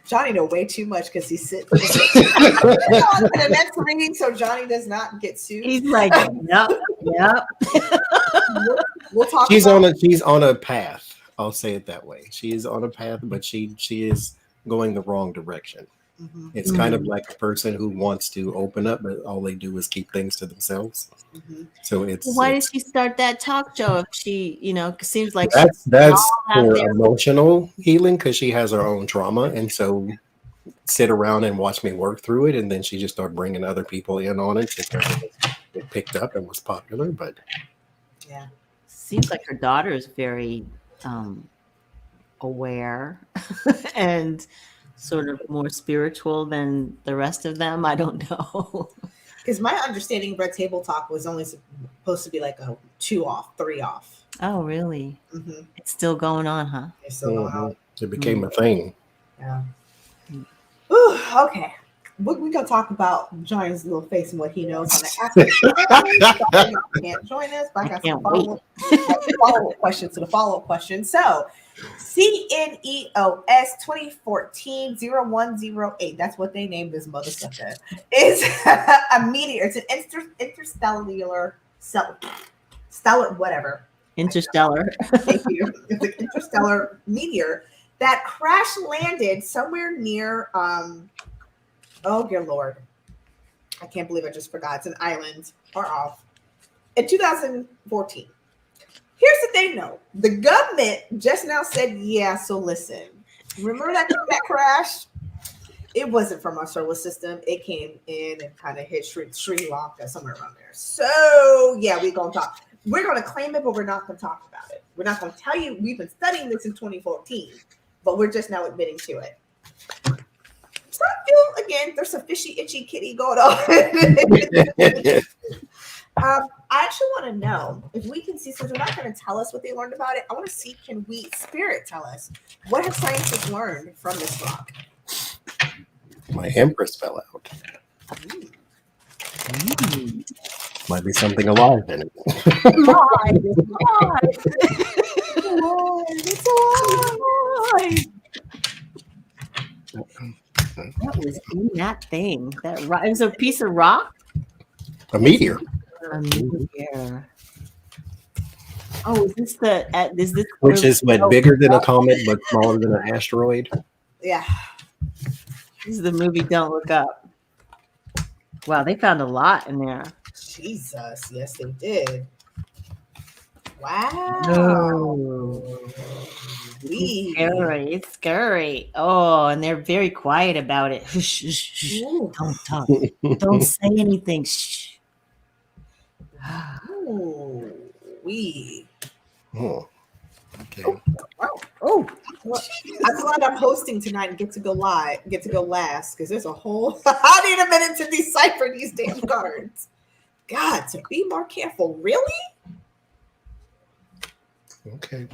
Johnny know way too much because he's sitting in the next reading, so Johnny does not get sued. He's like, yep. We'll talk. She's on a path. I'll say it that way. She is on a path, but she is going the wrong direction. Mm-hmm. It's kind of like a person who wants to open up, but all they do is keep things to themselves. Mm-hmm. So it's Why did she start that talk show if she, seems like that's have for their- emotional healing because she has her own trauma, and so sit around and watch me work through it, and then she just started bringing other people in on it. It picked up and was popular, but Yeah, seems like her daughter is very aware and sort of more spiritual than the rest of them. I don't know. because my understanding of red table talk was only supposed to be like a 2 off, 3 off. Oh, really? Mm-hmm. It's still going on, huh? It's still going on. it became a thing. Yeah. Ooh, okay. We're gonna talk about Johnny's little face and what he knows on the after. Can't join us, but I got some follow-up questions to the follow-up question. So CNEOS 2014-0108, that's what they named this mother sucker, is a meteor. It's an interstellar stellar whatever. Interstellar. Thank you. It's an interstellar meteor that crash landed somewhere near oh dear Lord. I can't believe I just forgot. It's an island far off. In 2014. Here's the thing though. The government just now said, yeah, so listen. Remember that crash? It wasn't from our solar system. It came in and kind of hit Sri Lanka, somewhere around there. So yeah, we're gonna claim it, but we're not gonna talk about it. We're not gonna tell you we've been studying this in 2014, but we're just now admitting to it. So I feel again, there's a fishy, itchy kitty going on. I actually want to know if we can see, since they're not going to tell us what they learned about it, I want to see, can we, Spirit, tell us, what have scientists learned from this rock? My Empress fell out. Might be something alive in it. What was in that thing? It was a piece of rock? A meteor. A meteor. Oh, is this Which is what, bigger than a comet but smaller than an asteroid? Yeah. This is the movie Don't Look Up. Wow, they found a lot in there. Jesus, yes, they did. Wow. No. Wee. Scary. It's scary. Oh, and they're very quiet about it. Shh, shh, shh. Ooh. Don't talk. Don't say anything. Shh. Ooh. Wee. Oh, okay. Oh, well, I'm glad I'm hosting tonight and get to go last because there's a whole. I need a minute to decipher these damn cards. God, to be more careful. Really? Okay.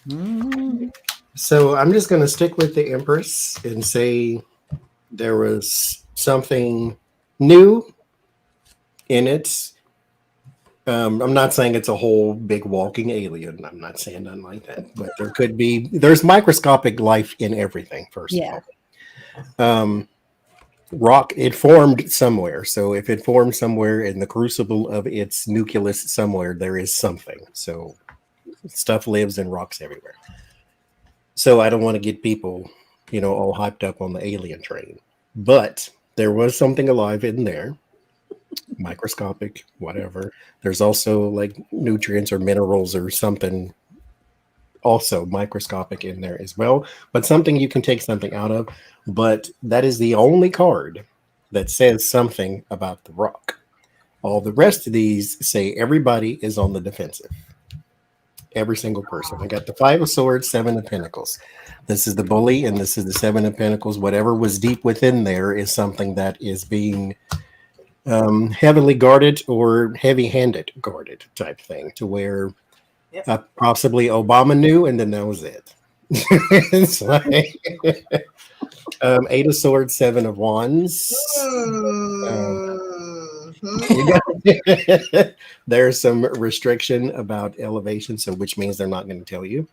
Mm. So I'm just going to stick with the Empress and say there was something new in it. I'm not saying it's a whole big walking alien. I'm not saying nothing like that. But there's microscopic life in everything, first Yeah. of all. Rock, it formed somewhere. So if it formed somewhere in the crucible of its nucleus somewhere, there is something. So stuff lives in rocks everywhere. So I don't want to get people, all hyped up on the alien train. But there was something alive in there. Microscopic, whatever. There's also like nutrients or minerals or something also microscopic in there as well, but something you can take something out of. But that is the only card that says something about the rock. All the rest of these say everybody is on the defensive. Every single person. I got the 5 of Swords, 7 of Pentacles. This is the bully, and this is the 7 of Pentacles. Whatever was deep within there is something that is being heavily guarded or heavy-handed guarded type thing, to where possibly Obama knew, and then that was it. It's like 8 of Swords, 7 of Wands. There's some restriction about elevation, so which means they're not going to tell you.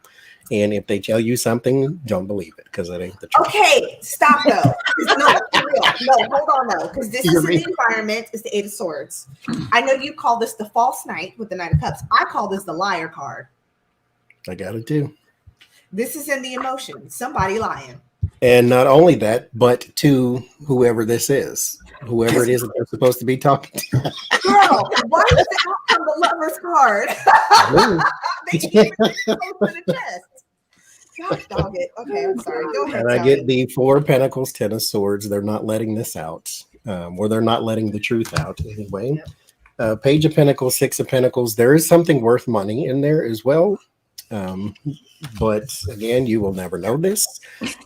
And if they tell you something, don't believe it, because it ain't the truth. Okay, stop though. No, for real. No, hold on though, because this is the environment. It's the 8 of Swords. I know you call this the false knight with the Knight of Cups. I call this the liar card. I got it too. This is in the emotion. Somebody lying. And not only that, but to whoever this is, whoever it is that they're supposed to be talking to. Girl, why is the outcome the Lover's card? They keep it close to the chest. God dog it. Okay, I'm sorry. Go ahead. And I get the 4 of Pentacles, 10 of Swords. They're not letting this out, or they're not letting the truth out anyway. Yep. Page of Pentacles, 6 of Pentacles. There is something worth money in there as well. But again, you will never know this.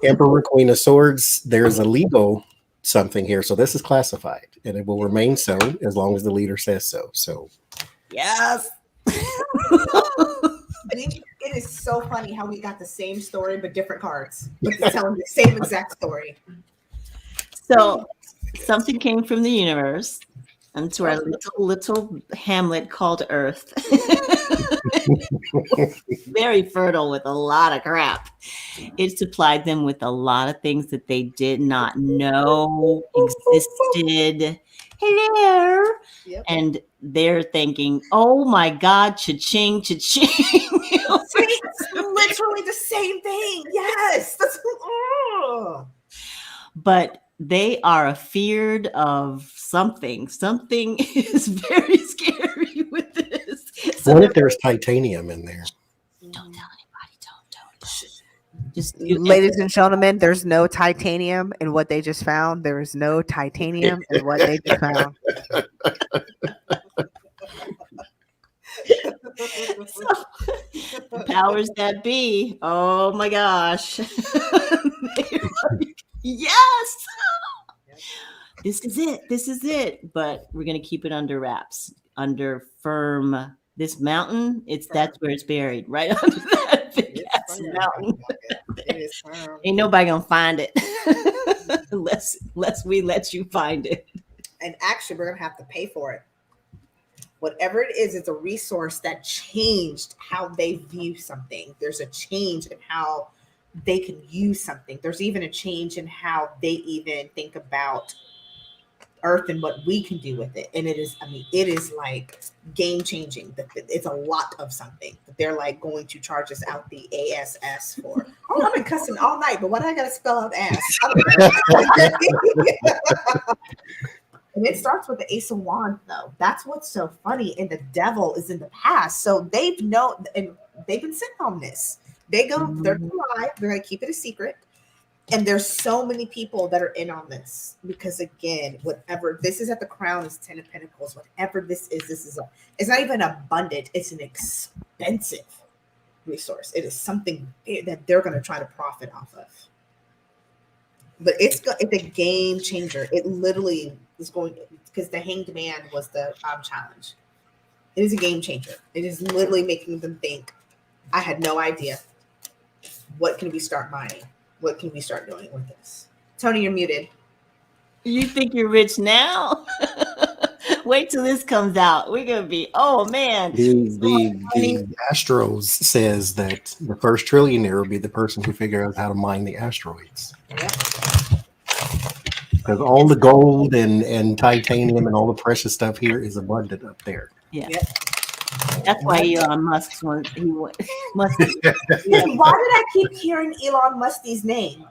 Emperor, Queen of Swords. There's a legal something here. So this is classified, and it will remain so as long as the leader says so. So yes. It is so funny how we got the same story but different cards, but they're telling the same exact story. So something came from the universe into our little hamlet called Earth. Very fertile with a lot of crap. It supplied them with a lot of things that they did not know existed. Hello. Yep. And they're thinking, oh my God, cha-ching, cha-ching. It's literally the same thing. Yes. But they are afeared of something. Something is very scary with this. So what if there's titanium in there? Don't tell anybody. Don't. Just ladies and gentlemen, there's no titanium in what they just found. There is no titanium in what they just found. So, the powers that be. Oh my gosh. Yes. This is it. But we're gonna keep it under wraps, under firm. This mountain, that's where it's buried, right under that big ass mountain. Ain't nobody gonna find it unless we let you find it. And actually, we're gonna have to pay for it. Whatever it is, it's a resource that changed how they view something. There's a change in how they can use something. There's even a change in how they even think about Earth and what we can do with it. And it is like game changing. It's a lot of something that they're like going to charge us out the ASS for. Oh, I've been cussing all night, but why do I gotta spell out ass? And it starts with the Ace of Wands, though. That's what's so funny. And the devil is in the past. So they've known, and they've been sitting on this. They're gonna lie, they're gonna keep it a secret. And there's so many people that are in on this because, again, whatever this is at the crown is 10 of Pentacles. Whatever this is it's not even abundant, it's an expensive resource. It is something that they're going to try to profit off of. But it's a game changer. It literally is going, because the Hanged Man was the challenge. It is a game changer. It is literally making them think, I had no idea. What can we start buying? What can we start doing with this? Tony, you're muted. You think you're rich now? Wait till this comes out. We're gonna be, oh man. The Astros says that the first trillionaire will be the person who figures out how to mine the asteroids. Because all the gold and titanium and all the precious stuff here is abundant up there. Yeah. Yep. That's why Elon Musk must. Why did I keep hearing Elon Musk's name?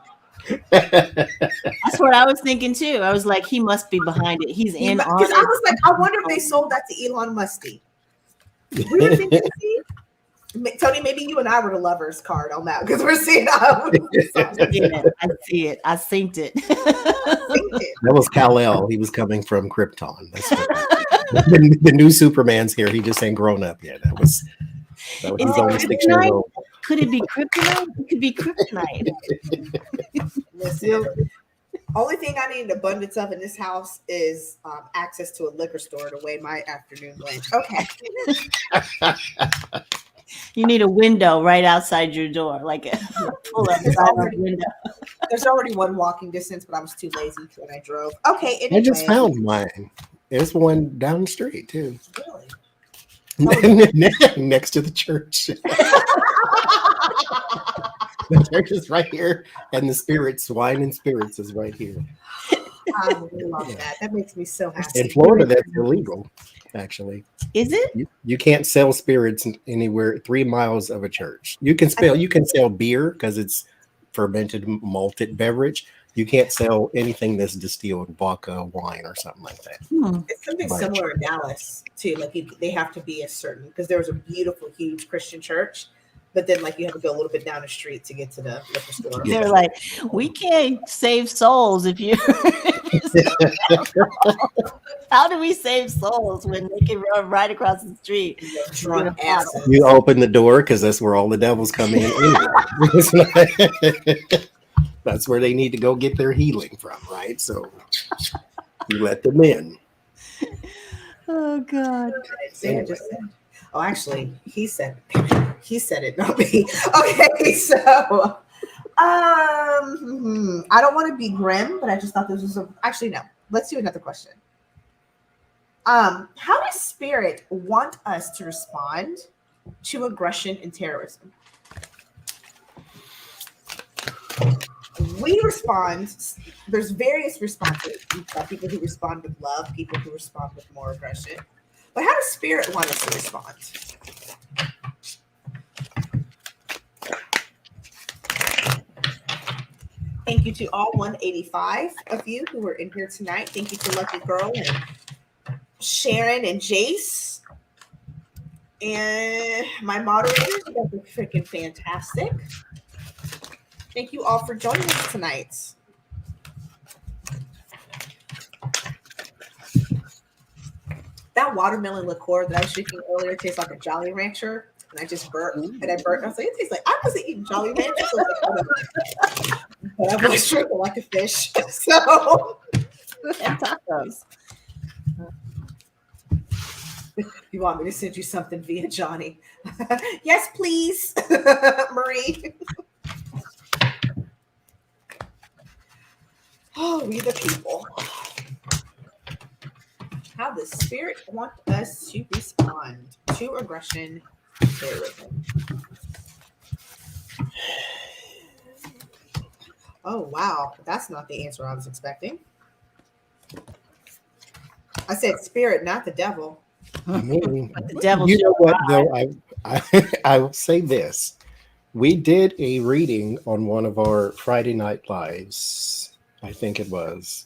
That's what I was thinking too. I was like, he must be behind it. He's in on Because I it. was like, I wonder if they sold that to Elon Musk. We were thinking, Tony, maybe you and I were the lovers card on that because we're seeing I see it. I synced it. That was Kal-El. He was coming from Krypton. That's the new Superman's here. He just ain't grown up yet. He's only 6 years old. Could it be kryptonite? It could be kryptonite. Listen, only thing I need an abundance of in this house is access to a liquor store the way my afternoon went. Okay. You need a window right outside your door, like a pull up window. There's already one walking distance, but I was too lazy when I drove. Okay. Anyway. I just found mine. There's one down the street too. Really? Next to the church. The church is right here, and the spirits, wine and spirits, is right here. I really love that. That makes me so happy. In Florida, that's illegal. Actually, Is it? you can't sell spirits anywhere 3 miles of a church. You can sell beer because it's fermented malted beverage. You can't sell anything that's distilled, vodka, wine, or something like that. It's something similar in Dallas too. Like they have to be a certain, because there was a beautiful, huge Christian church, but then like you have to go a little bit down the street to get to the liquor store. They're like, we can't save souls if you. How do we save souls when they can run right across the street? Drunk asses. You open the door because that's where all the devils come in. That's where they need to go get their healing from, right? So you let them in. Oh God. Anyway. Oh, actually, he said it, not me. Okay, so I don't want to be grim, but I just thought this was actually no. Let's do another question. How does spirit want us to respond to aggression and terrorism? We respond. There's various responses. We've got people who respond with love, people who respond with more aggression. But how does spirit want us to respond? Thank you to all 185 of you who were in here tonight. Thank you to Lucky Girl and Sharon and Jace. And my moderators, you guys are freaking fantastic. Thank you all for joining us tonight. That watermelon liqueur that I was drinking earlier tastes like a Jolly Rancher, and I just burped. And I burped. And I was like, it tastes like I wasn't eating Jolly Rancher. So but I was drinking like a fish. So And tacos. you want me to send you something via Johnny? Yes, please, Marie. Oh, we the people. How the spirit want us to respond to aggression and terrorism. Oh, wow. That's not the answer I was expecting. I said spirit, not the devil. I mean, But the devil you know shall what, though? I will say this. We did a reading on one of our Friday night lives, I think it was,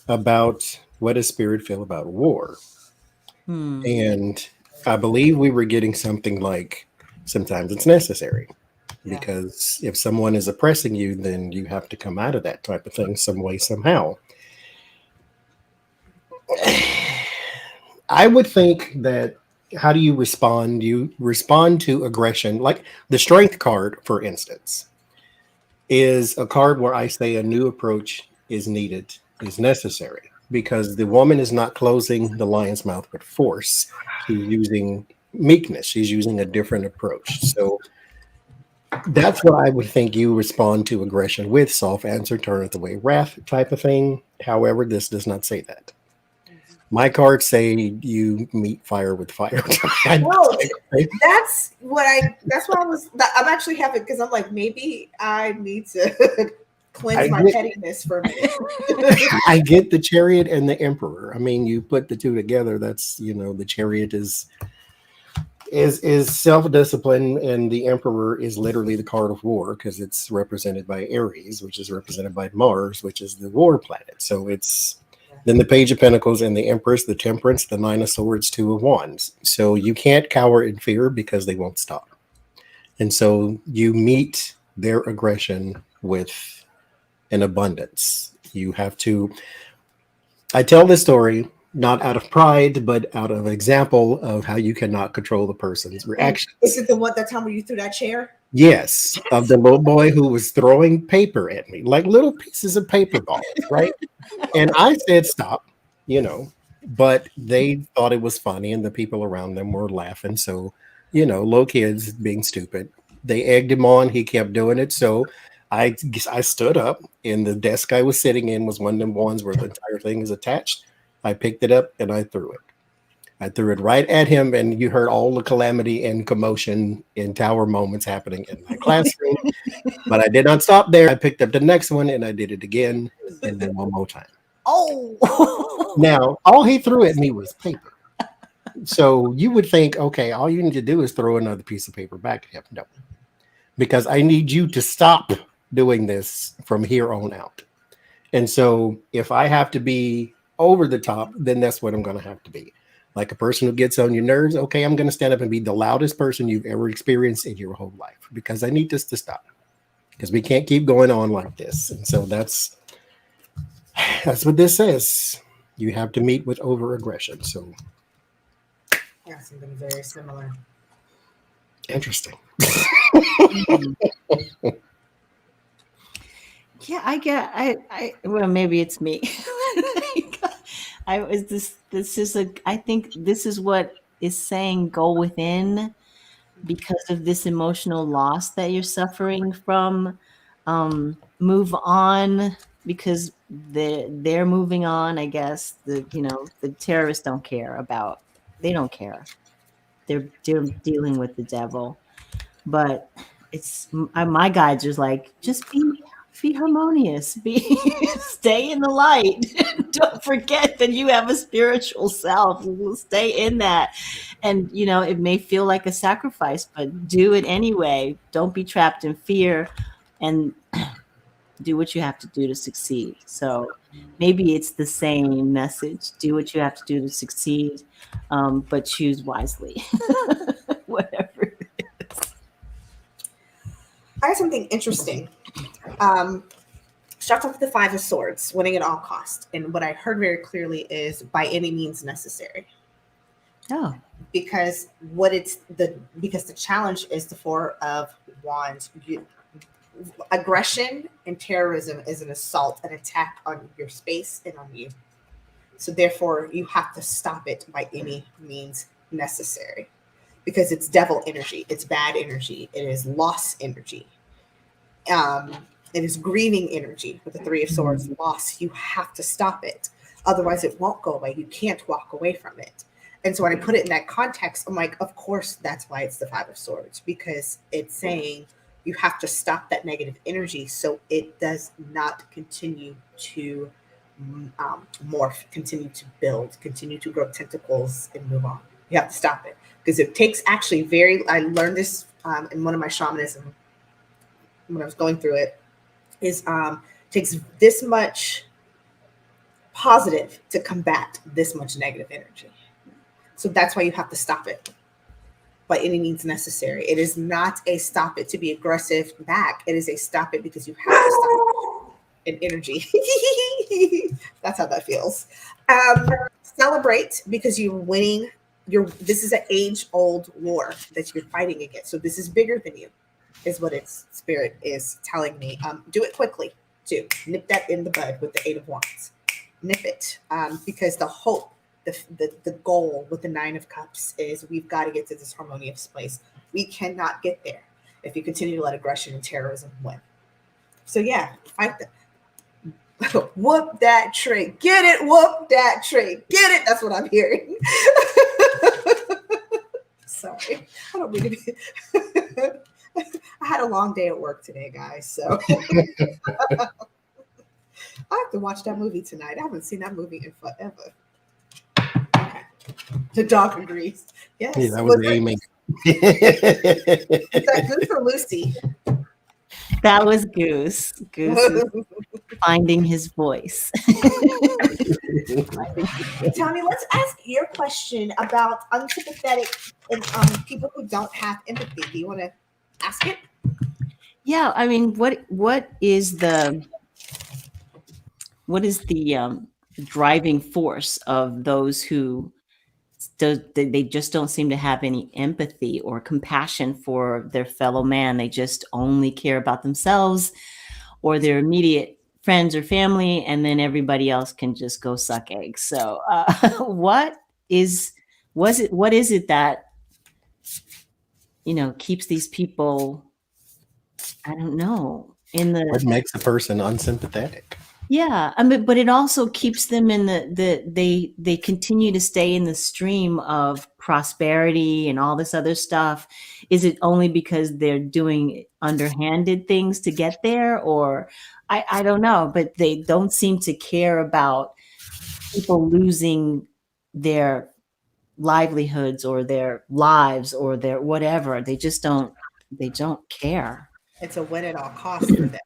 about what does spirit feel about war? Hmm. And I believe we were getting something like sometimes it's necessary. Yeah. Because if someone is oppressing you, then you have to come out of that type of thing some way, somehow. I would think that how do you respond? You respond to aggression. Like the strength card, for instance, is a card where I say a new approach is needed, is necessary, because the woman is not closing the lion's mouth with force. She's using meekness. She's using a different approach. So that's what I would think you respond to aggression with. Soft answer, turneth away wrath type of thing. However, this does not say that. My cards say you meet fire with fire. Well, that's what I was. I'm actually happy because I'm like, maybe I need to cleanse my pettiness for a minute. I get the Chariot and the Emperor. I mean, you put the two together. That's, the Chariot is self-discipline, and the Emperor is literally the card of war because it's represented by Aries, which is represented by Mars, which is the war planet. So it's then the Page of Pentacles and the Empress, the Temperance, the Nine of Swords, Two of Wands. So you can't cower in fear because they won't stop. And so you meet their aggression with an abundance. You have to. I tell this story not out of pride, but out of example of how you cannot control the person's reaction. Is it that time where you threw that chair? Yes, of the little boy who was throwing paper at me, like little pieces of paper balls, right? And I said, stop, but they thought it was funny and the people around them were laughing. So, little kids being stupid, they egged him on. He kept doing it. So I stood up, and the desk I was sitting in was one of them ones where the entire thing is attached. I picked it up and I threw it. I threw it right at him, and you heard all the calamity and commotion in tower moments happening in my classroom. But I did not stop there. I picked up the next one and I did it again, and then one more time. Oh, now all he threw at me was paper. So you would think, okay, all you need to do is throw another piece of paper back at him. No, because I need you to stop doing this from here on out. And so if I have to be over the top, then that's what I'm going to have to be. Like a person who gets on your nerves, okay, I'm going to stand up and be the loudest person you've ever experienced in your whole life because I need this to stop. Because we can't keep going on like this. And so that's what this says. You have to meet with over aggression. So yeah, something very similar. Interesting. Yeah, I well, maybe it's me. I think this is what is saying go within because of this emotional loss that you're suffering from. Move on because they're moving on. I guess the terrorists don't care. They don't care. They're dealing with the devil, but it's my guides are like, just be harmonious, stay in the light. Don't forget that you have a spiritual self. Stay in that. And it may feel like a sacrifice, but do it anyway. Don't be trapped in fear and do what you have to do to succeed. So maybe it's the same message. Do what you have to do to succeed, but choose wisely. Whatever it is. I have something interesting. Starts off with the Five of Swords, winning at all costs. And what I heard very clearly is by any means necessary. Oh. Because the challenge is the Four of Wands. Aggression and terrorism is an assault, an attack on your space and on you. So therefore, you have to stop it by any means necessary. Because it's devil energy, it's bad energy, it is loss energy. It is grieving energy with the Three of Swords, loss. You have to stop it. Otherwise, it won't go away. You can't walk away from it. And so when I put it in that context, I'm like, of course, that's why it's the Five of Swords, because it's saying you have to stop that negative energy so it does not continue to morph, continue to build, continue to grow tentacles and move on. You have to stop it because it takes actually I learned this in one of my shamanism when I was going through it, is takes this much positive to combat this much negative energy. So that's why you have to stop it by any means necessary. It is not a stop it to be aggressive back. It is a stop it because you have to stop it in energy. That's how that feels. Celebrate because you're winning. This is an age-old war that you're fighting against. So this is bigger than you, is what its spirit is telling me. Do it quickly too. Nip that in the bud with the 8 of Wands. Nip it, because the hope, the goal with the 9 of Cups is we've got to get to this harmonious place. We cannot get there if you continue to let aggression and terrorism win. So yeah, fight them. Whoop that trait. Get it. Whoop that trait. Get it. That's what I'm hearing. Sorry. I don't mean to be. I had a long day at work today, guys. So I have to watch that movie tonight. I haven't seen that movie in forever. Okay. The dog agrees. Yes. Yeah, that was Amy. Is that good for Lucy? That was Goose. Goose is finding his voice. Tony, let's ask your question about unsympathetic and people who don't have empathy. Do you want to ask it? Yeah, I mean, what is the driving force of those who they just don't seem to have any empathy or compassion for their fellow man? They just only care about themselves or their immediate friends or family, and then everybody else can just go suck eggs. So what is it that keeps these people, I don't know, What makes a person unsympathetic? Yeah, I mean, but it also keeps them in they continue to stay in the stream of prosperity and all this other stuff. Is it only because they're doing underhanded things to get there, or I don't know, but they don't seem to care about people losing their livelihoods or their lives or their whatever. They don't care. It's a win at all costs for them.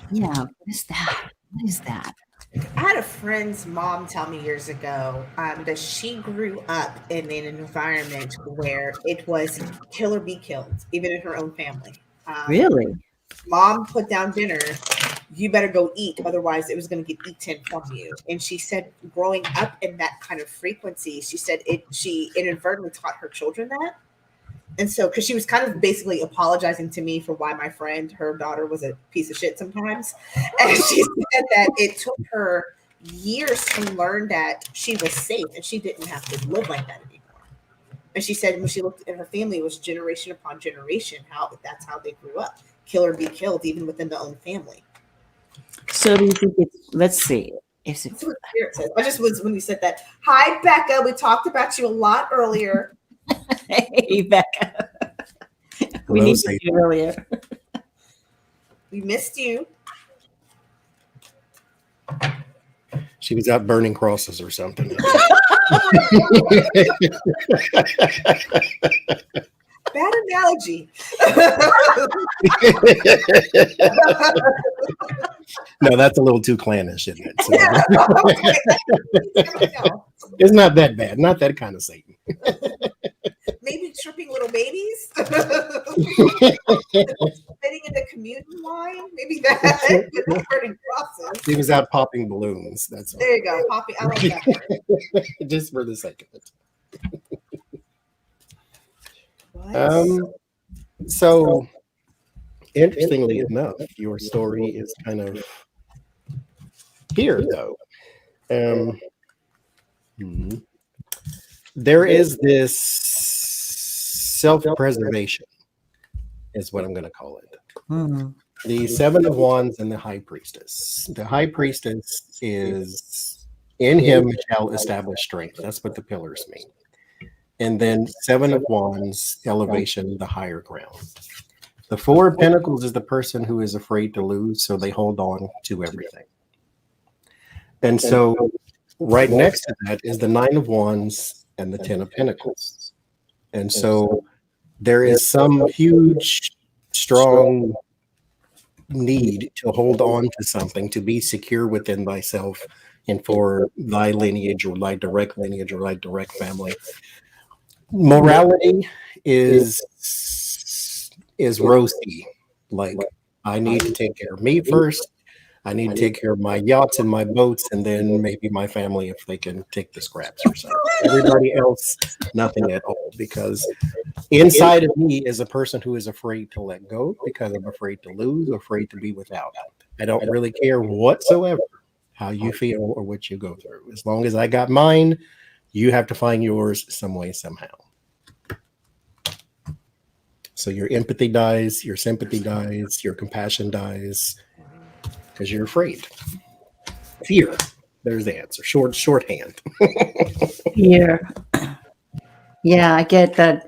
Yeah, what is that? What is that? I had a friend's mom tell me years ago that she grew up in an environment where it was kill or be killed, even in her own family. Really? Mom put down dinner, you better go eat, otherwise it was going to get eaten from you. And she said growing up in that kind of frequency, she said she inadvertently taught her children that. And so, because she was kind of basically apologizing to me for why my friend, her daughter, was a piece of shit sometimes. And she said that it took her years to learn that she was safe and she didn't have to live like that anymore. And she said when she looked at her family, it was generation upon generation, that's how they grew up. Kill or be killed, even within the own family. So do you think let's see. That's what Spirit says. I just was when you said that. Hi, Becca. We talked about you a lot earlier. Hey, Becca. We need to you earlier. We missed you. She was out burning crosses or something. Bad analogy. No, that's a little too clannish, isn't it? So, Yeah. it's not that bad. Not that kind of Satan. Maybe tripping little babies. Fitting into communion wine. Maybe that. But not burning crosses. He was out popping balloons. That's all. There you go. Poppy. I like that word. Just for the sake of it. What? So interestingly enough, your story is kind of here though. There is this self-preservation is what I'm going to call it. The 7 of Wands and the High Priestess. The High Priestess is in him shall establish strength. That's what the pillars mean. And then 7 of Wands, elevation, the higher ground. The 4 of Pentacles is the person who is afraid to lose, so they hold on to everything. And so right next to that is the 9 of Wands and the 10 of Pentacles. And so there is some huge, strong need to hold on to something, to be secure within thyself and for thy lineage or thy direct lineage or thy direct family. Morality is rosy. Like, I need to take care of me first. I need to take care of my yachts and my boats, and then maybe my family if they can take the scraps or something. Everybody else, nothing at all. Because inside of me is a person who is afraid to let go because I'm afraid to lose, afraid to be without. I don't really care whatsoever how you feel or what you go through. As long as I got mine, you have to find yours some way, somehow. So your empathy dies, your sympathy dies, your compassion dies because you're afraid. Fear. There's the answer. Shorthand. Fear. Yeah, I get that.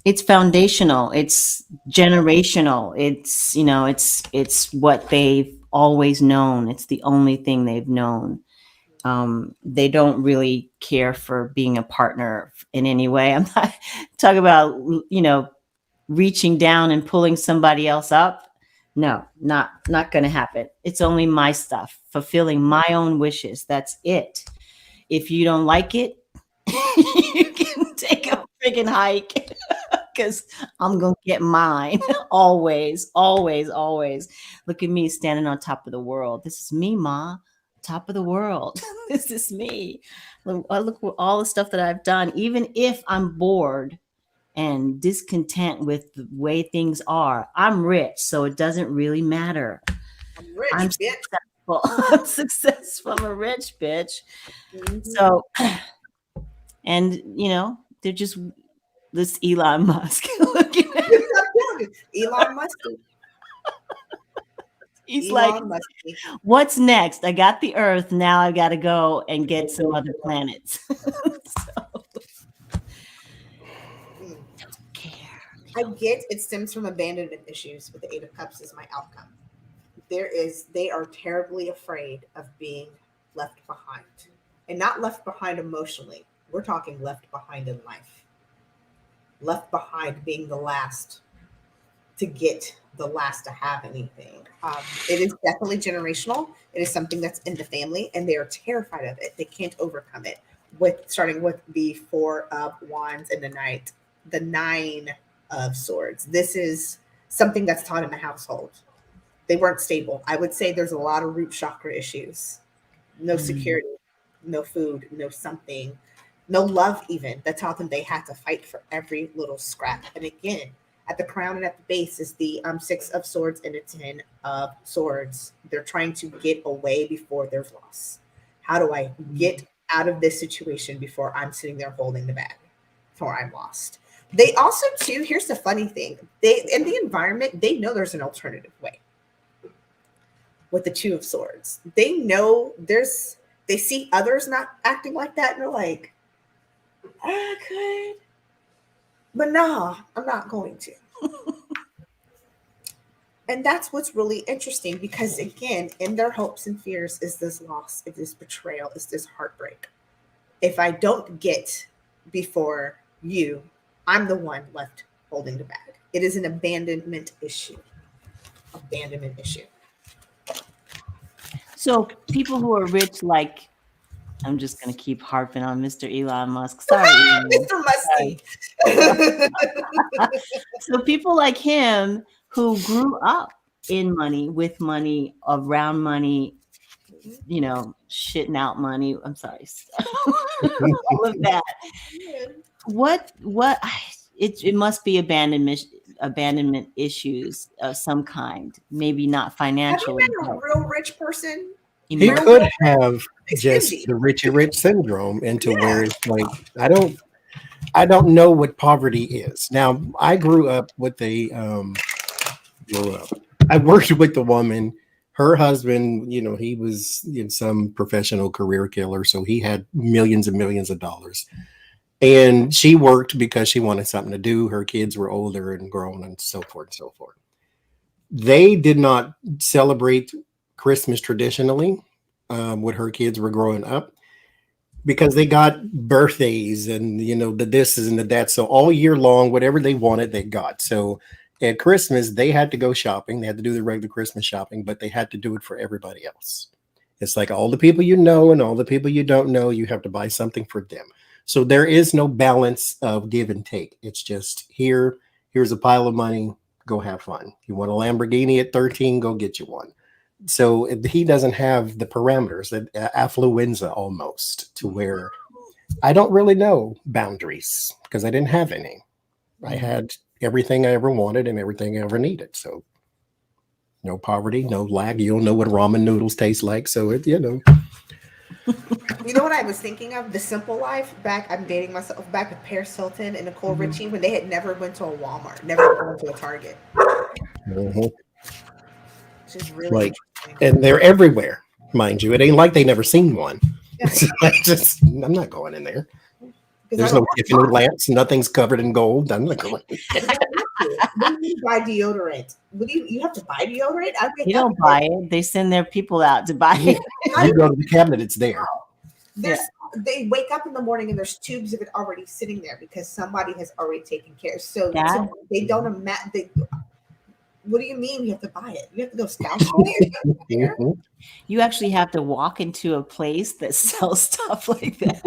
It's foundational. It's generational. It's, you know, it's what they've always known. It's the only thing they've known. They don't really care for being a partner in any way. I'm not talking about, you know, reaching down and pulling somebody else up. No, not going to happen. It's only my stuff, fulfilling my own wishes. That's it. If you don't like it, you can take a friggin' hike because I'm going to get mine. Always, always, always. Look at me standing on top of the world. This is me, Ma. Top of the world. This is me. Look at all the stuff that I've done. Even if I'm bored and discontent with the way things are, I'm rich, so it doesn't really matter. I'm rich, I'm bitch. successful. I'm successful. I'm a rich bitch. Mhm. So, and you know, they're just this Elon Musk. Looking at Elon Musk. he's Elon like, Musk. what's next? I got the Earth. Now I got to go and get some other planets. So, Mm. don't care. I get it stems from abandonment issues, but the Eight of Cups is my outcome. They are terribly afraid of being left behind, and not left behind emotionally. We're talking left behind in life. Left behind being the last to get, the last to have anything. It is definitely generational. It is something that's in the family, and they are terrified of it. They can't overcome it. Starting with the Four of Wands and the Nine of Swords. This is something that's taught in the household. They weren't stable. I would say there's a lot of root chakra issues. No security, no food, no something, no love even. That taught them they had to fight for every little scrap. And again, at the crown and at the base is the Six of Swords and the Ten of Swords. They're trying to get away before there's loss. How do I get out of this situation before I'm sitting there holding the bag, before I'm lost? They also, too, here's the funny thing. In the environment, they know there's an alternative way. With the Two of Swords, they know they see others not acting like that, and they're like, I could, but nah, I'm not going to. And that's what's really interesting, because again, in their hopes and fears is this loss, is this betrayal, is this heartbreak. If I don't get before you, I'm the one left holding the bag. It is an abandonment issue. Abandonment issue. So people who are rich, like, I'm just going to keep harping on Mr. Elon Musk. Sorry, Elon. Mr. Musty. So people like him who grew up in money, with money, around money, you know, shitting out money. I'm sorry. All of that. It must be abandonment issues of some kind. Maybe not Have you financially. met a real rich person? He Emotionally. could have just stingy. the Richie Rich syndrome into where it's like, I don't know what poverty is. Now, I grew up with I worked with the woman. Her husband, you know, he was in some professional career killer, so he had millions and millions of dollars. And she worked because she wanted something to do. Her kids were older and grown and so forth and so forth. They did not celebrate Christmas traditionally when her kids were growing up, because they got birthdays and, you know, the this and the that. So all year long, whatever they wanted, they got. So at Christmas, they had to go shopping. They had to do the regular Christmas shopping, but they had to do it for everybody else. It's like all the people you know and all the people you don't know, you have to buy something for them. So there is no balance of give and take. It's just here's a pile of money, go have fun. You want a Lamborghini at 13, go get you one. So he doesn't have the parameters, that affluenza almost, to where I don't really know boundaries because I didn't have any. I had everything I ever wanted and everything I ever needed. So no poverty, no lack. You don't know what ramen noodles taste like. So it, You know what I was thinking of? The Simple Life. I'm dating myself back with Paris Hilton and Nicole Richie when they had never went to a Walmart, never gone to a Target. Mhm. Which is really Like, interesting. and they're everywhere, mind you. It ain't like they never seen one. Yeah. So I'm not going in there. 'Cause There's I no don't Tiffany lamps. Nothing's covered in gold. I'm not going. When do you buy deodorant? You have to buy deodorant? I think You don't buy it. They send their people out to buy it. You go to the cabinet, it's there. They wake up in the morning and there's tubes of it already sitting there because somebody has already taken care. So they don't imagine. What do you mean you have to buy it? You have to go scout it? Mhm. You actually have to walk into a place that sells stuff like that.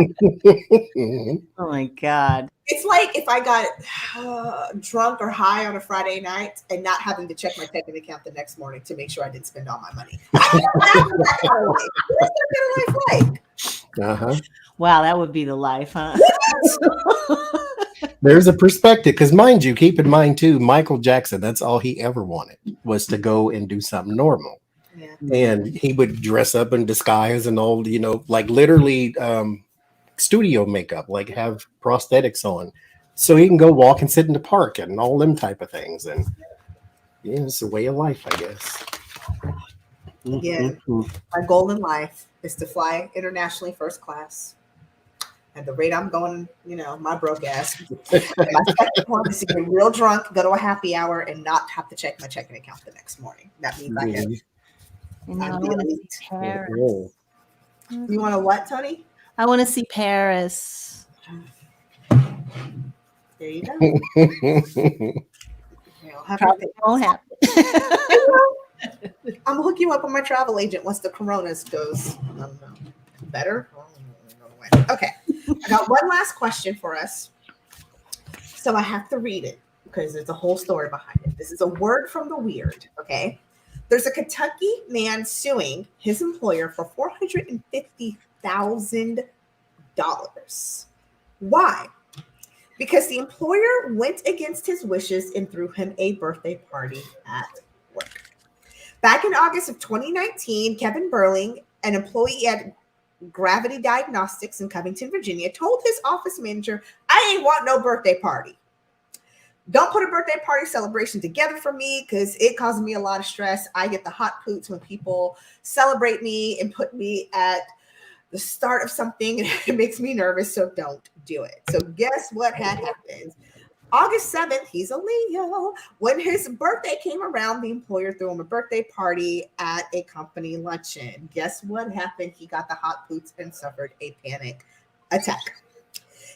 Mhm. Oh my God. It's like if I got drunk or high on a Friday night and not having to check my checking account the next morning to make sure I didn't spend all my money. What's that kind of life like? Uh-huh. Wow, that would be the life, huh? There's a perspective, because mind you, keep in mind too, Michael Jackson, that's all he ever wanted was to go and do something normal. Yeah. And he would dress up in disguise and all, like literally studio makeup, like have prosthetics on, so he can go walk and sit in the park and all them type of things. And yeah, it's a way of life, I guess. Yeah. My goal in life is to fly internationally first class. At the rate I'm going, my broke ass. My second point is to get real drunk, go to a happy hour, and not have to check my checking account the next morning. That means I have. You know, I want to see Paris. You want to what, Tony? I want to see Paris. There you go. Probably won't happen. I'm gonna hook you up with my travel agent once the coronas goes. I don't know. Better? Okay. I got one last question for us. So I have to read it because there's a whole story behind it. This is a word from the weird. Okay. There's a Kentucky man suing his employer for $450,000. Why? Because the employer went against his wishes and threw him a birthday party at work. Back in August of 2019, Kevin Burling, an employee at Gravity Diagnostics in Covington, Virginia, told his office manager, "I ain't want no birthday party. Don't put a birthday party celebration together for me because it causes me a lot of stress. I get the hot poots when people celebrate me and put me at the start of something, and it makes me nervous, so don't do it." So guess what had happened? August 7th, he's a Leo. When his birthday came around, the employer threw him a birthday party at a company luncheon. Guess what happened? He got the hot poots and suffered a panic attack.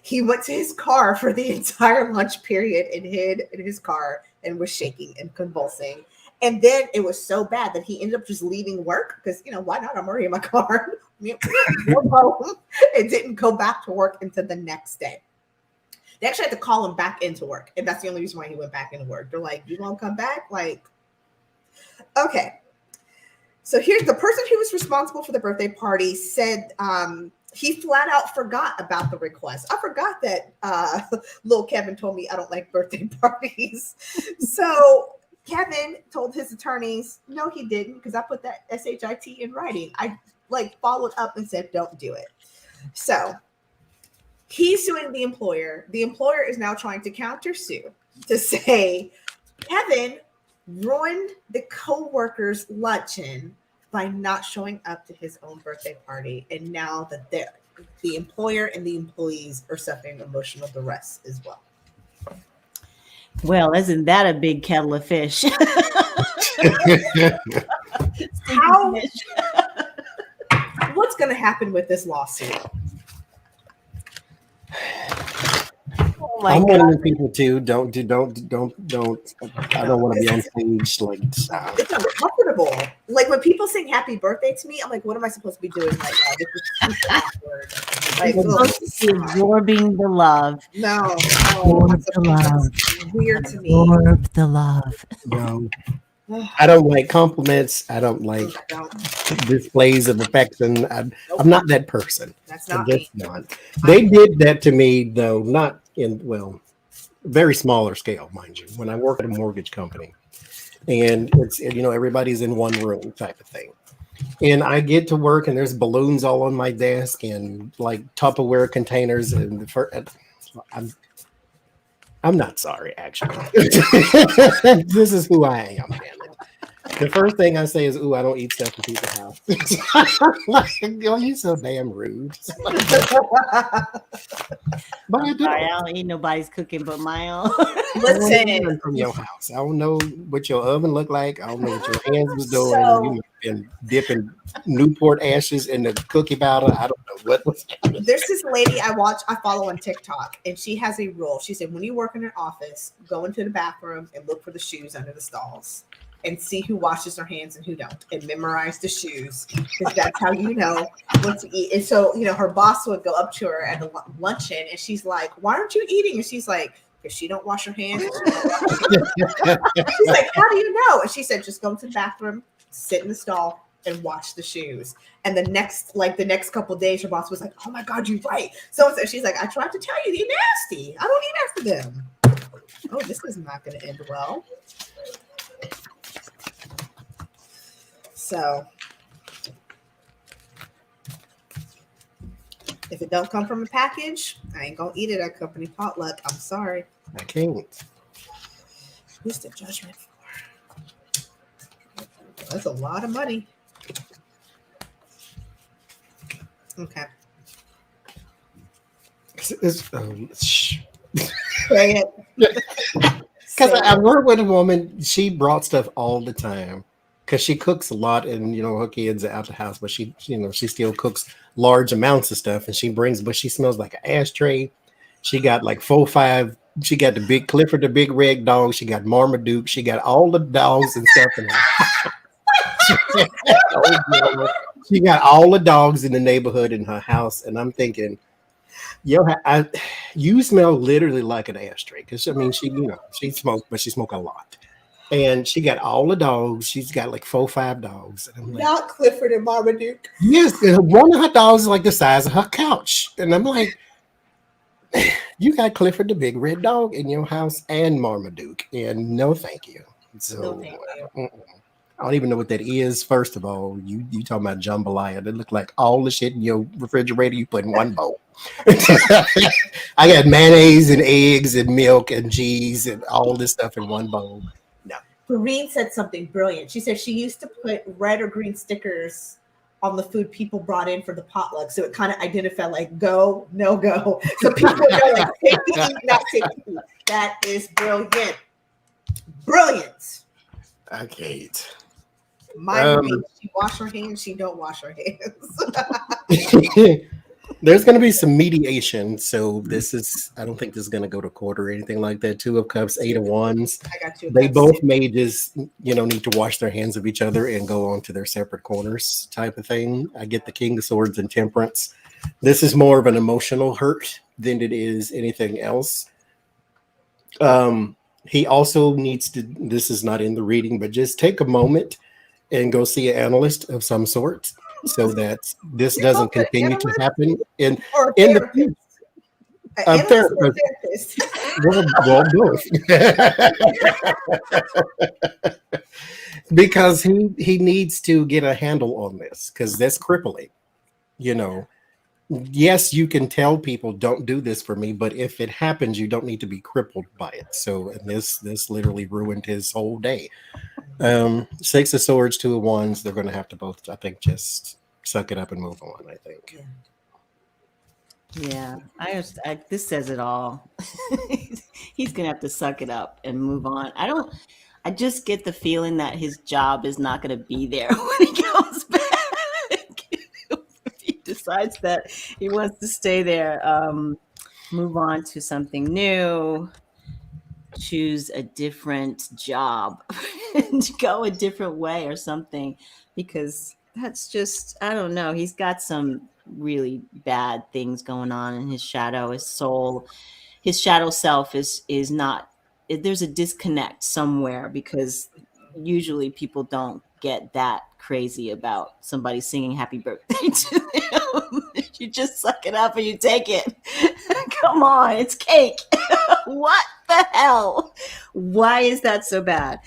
He went to his car for the entire lunch period and hid in his car and was shaking and convulsing. And then it was so bad that he ended up just leaving work because, why not? I'm already in my car. It didn't go back to work until the next day. They actually had to call him back into work. And that's the only reason why he went back into work. They're like, "You won't come back?" Okay. So here's the person who was responsible for the birthday party said he flat out forgot about the request. I forgot that little Kevin told me I don't like birthday parties. So Kevin told his attorneys, no, he didn't, because I put that SHIT in writing. I followed up and said, don't do it. So he's suing the employer. The employer is now trying to countersue to say Kevin ruined the co-worker's luncheon by not showing up to his own birthday party. And now that the employer and the employees are suffering emotional duress as well. Well, isn't that a big kettle of fish? What's going to happen with this lawsuit? Oh my I'm one God. of the people too. Don't. I don't want to be on stage like. Stop. It's uncomfortable. Like when people sing happy birthday to me, I'm like, what am I supposed to be doing right now? This is super awkward. Like, You're supposed to be absorbing the love. no, Absorb the love. that's weird to me. Absorb the love. No, I don't like compliments. I don't like No, displays of affection. I'm not that person. that's I'm not me. just not. They did that to me though, not in very smaller scale, mind you. When I work at a mortgage company, and it's everybody's in one room type of thing, and I get to work and there's balloons all on my desk and like Tupperware containers and I'm not sorry actually. This is who I am. Damn it. The first thing I say is, "Ooh, I don't eat stuff in people's house." Like, oh, you're so damn rude. But I do. Sorry, I don't eat nobody's cooking but my own. Listen, From your house. I don't know what your oven looked like. I don't know what your hands was doing. So- You must have been dipping Newport ashes in the cookie batter. I don't know what was happening. there's this lady I follow on TikTok, and she has a rule. She said, when you work in an office, go into the bathroom and look for the shoes under the stalls and see who washes their hands and who don't, and memorize the shoes, because that's how you know what to eat. And so, her boss would go up to her at the luncheon, and she's like, "Why aren't you eating?" And she's like, "Because she don't wash her hands." She's like, "How do you know?" And she said, "Just go to the bathroom, sit in the stall, and wash the shoes." And the next couple of days, her boss was like, "Oh my God, you're right." So she's like, "I tried to tell you, they're nasty. I don't eat after them." Oh, this is not going to end well. So if it don't come from a package, I ain't gonna eat it at company potluck. I'm sorry. I can't. Who's the judgment for? That's a lot of money. Okay. Shh. Say it. Because I work with a woman, she brought stuff all the time. Because she cooks a lot, and her kids are out the house, but she still cooks large amounts of stuff, and she brings. But she smells like an ashtray. She got like 4-5. She got the big Clifford, the big red dog. She got Marmaduke. She got all the dogs and stuff in her. She got all the dogs in the neighborhood in her house, and I'm thinking, you smell literally like an ashtray. Because she smokes, but she smokes a lot. And she got all the dogs. She's got like 4-5 dogs. And I'm like, Not Clifford and Marmaduke. yes, and one of her dogs is like the size of her couch. And I'm like, you got Clifford the big red dog in your house and Marmaduke. And no, thank you. So No, thank you. I don't even know what that is. First of all, you talking about jambalaya. They look like all the shit in your refrigerator you put in one bowl. I got mayonnaise and eggs and milk and cheese and all this stuff in one bowl. Green said something brilliant. She said she used to put red or green stickers on the food people brought in for the potluck, so it kind of identified like go, no go. So people would know like take the eat, not take the eat. That is brilliant. Brilliant. I can't. Mine, she wash her hands, she don't wash her hands. There's going to be some mediation. So I don't think this is going to go to court or anything like that. 2 of Cups, 8 of Wands. I got you. They both may just, need to wash their hands of each other and go on to their separate corners type of thing. I get the King of Swords and Temperance. This is more of an emotional hurt than it is anything else. He also needs to, this is not in the reading, but just take a moment and go see an analyst of some sort so that this doesn't continue to happen in the future. A therapist. Well, both. Because he needs to get a handle on this because that's crippling. Yes, you can tell people don't do this for me, but if it happens, you don't need to be crippled by it. So this literally ruined his whole day. 6 of Swords, 2 of Wands. They're going to have to both, I think, just suck it up and move on. I think. Yeah, this says it all. He's gonna have to suck it up and move on. I just get the feeling that his job is not gonna be there when he comes back. If he decides that he wants to stay there. move on to something new, choose a different job, and go a different way or something, because that's just, I don't know. He's got some really bad things going on in his shadow, his soul, his shadow self is not, there's a disconnect somewhere, because usually people don't get that crazy about somebody singing happy birthday to them. You just suck it up and you take it. Come on, it's cake. What the hell? Why is that so bad?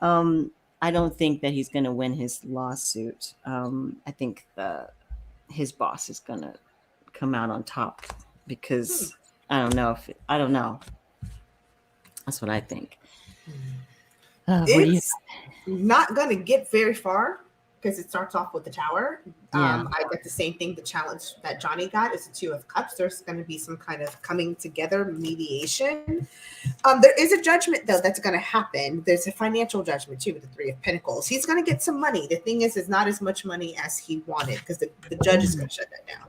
I don't think that he's going to win his lawsuit. I think his boss is going to come out on top, because I don't know. That's what I think. What do you? It's not going to get very far because it starts off with the Tower. Yeah. I got the same thing. The challenge that Johnny got is the Two of Cups. There's going to be some kind of coming together mediation. There is a judgment, though, that's going to happen. There's a financial judgment, too, with the Three of Pentacles. He's going to get some money. The thing is not as much money as he wanted, because the judge is going to shut that down.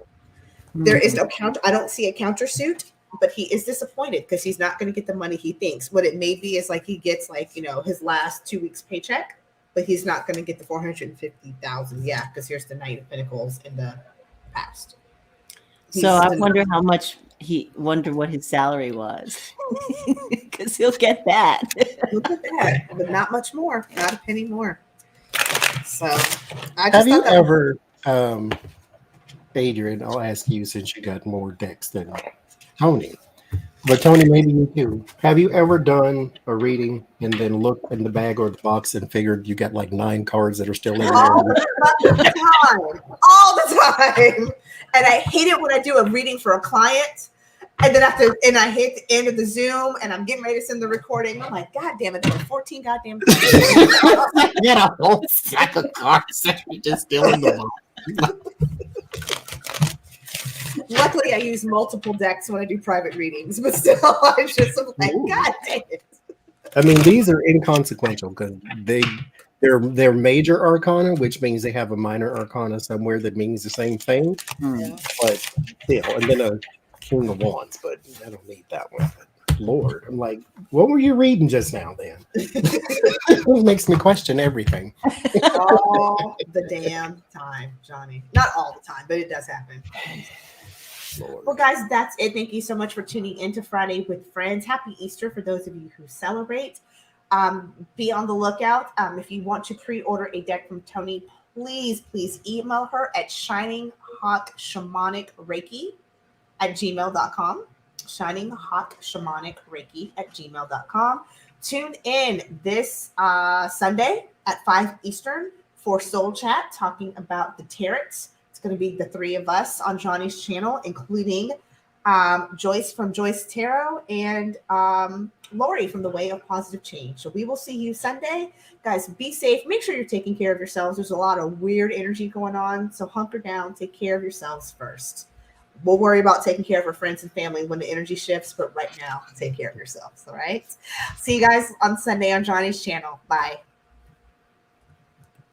There is no counter. I don't see a countersuit, but he is disappointed because he's not going to get the money he thinks. What it may be is like he gets his last 2 weeks paycheck, but he's not going to get the 450,000. Yeah, because here's the Knight of Pentacles in the past. So I wonder what his salary was, because he'll get that. Look at that, but not much more, not a penny more. So I just Have you thought that ever, Adrian, I'll ask you since you got more decks than Tony, but Tony, maybe you too. Have you ever done a reading and then looked in the bag or the box and figured you got like 9 cards that are still in there? all the time. And I hate it when I do a reading for a client, and then I hit the end of the Zoom, and I'm getting ready to send the recording. I'm like, God damn it, there were 14 goddamn cards. You get a whole stack of cards that are just still in the box. Luckily, I use multiple decks when I do private readings, but still, I just am like, God damn it. I mean, these are inconsequential because they're major arcana, which means they have a minor arcana somewhere that means the same thing. But still, and then a King of Wands, but I don't need that one. But Lord, I'm like, what were you reading just now? Then it makes me question everything. All the damn time, Johnny. Not all the time, but it does happen. Lord. Well, guys, that's it. Thank you so much for tuning in to Friday with Friends. Happy Easter for those of you who celebrate. Be on the lookout. If you want to pre-order a deck from Tony, please email her at shininghawkshamanic@gmail.com. shininghawkshamanic@gmail.com. Tune in this Sunday at 5 Eastern for Soul Chat, talking about the tarots. It's going to be the 3 of us on Johnny's channel, including Joyce from Joyce Tarot and Lori from The Way of Positive Change. So we will see you Sunday. Guys, be safe. Make sure you're taking care of yourselves. There's a lot of weird energy going on. So hunker down. Take care of yourselves first. We'll worry about taking care of our friends and family when the energy shifts. But right now, take care of yourselves. All right. See you guys on Sunday on Johnny's channel. Bye.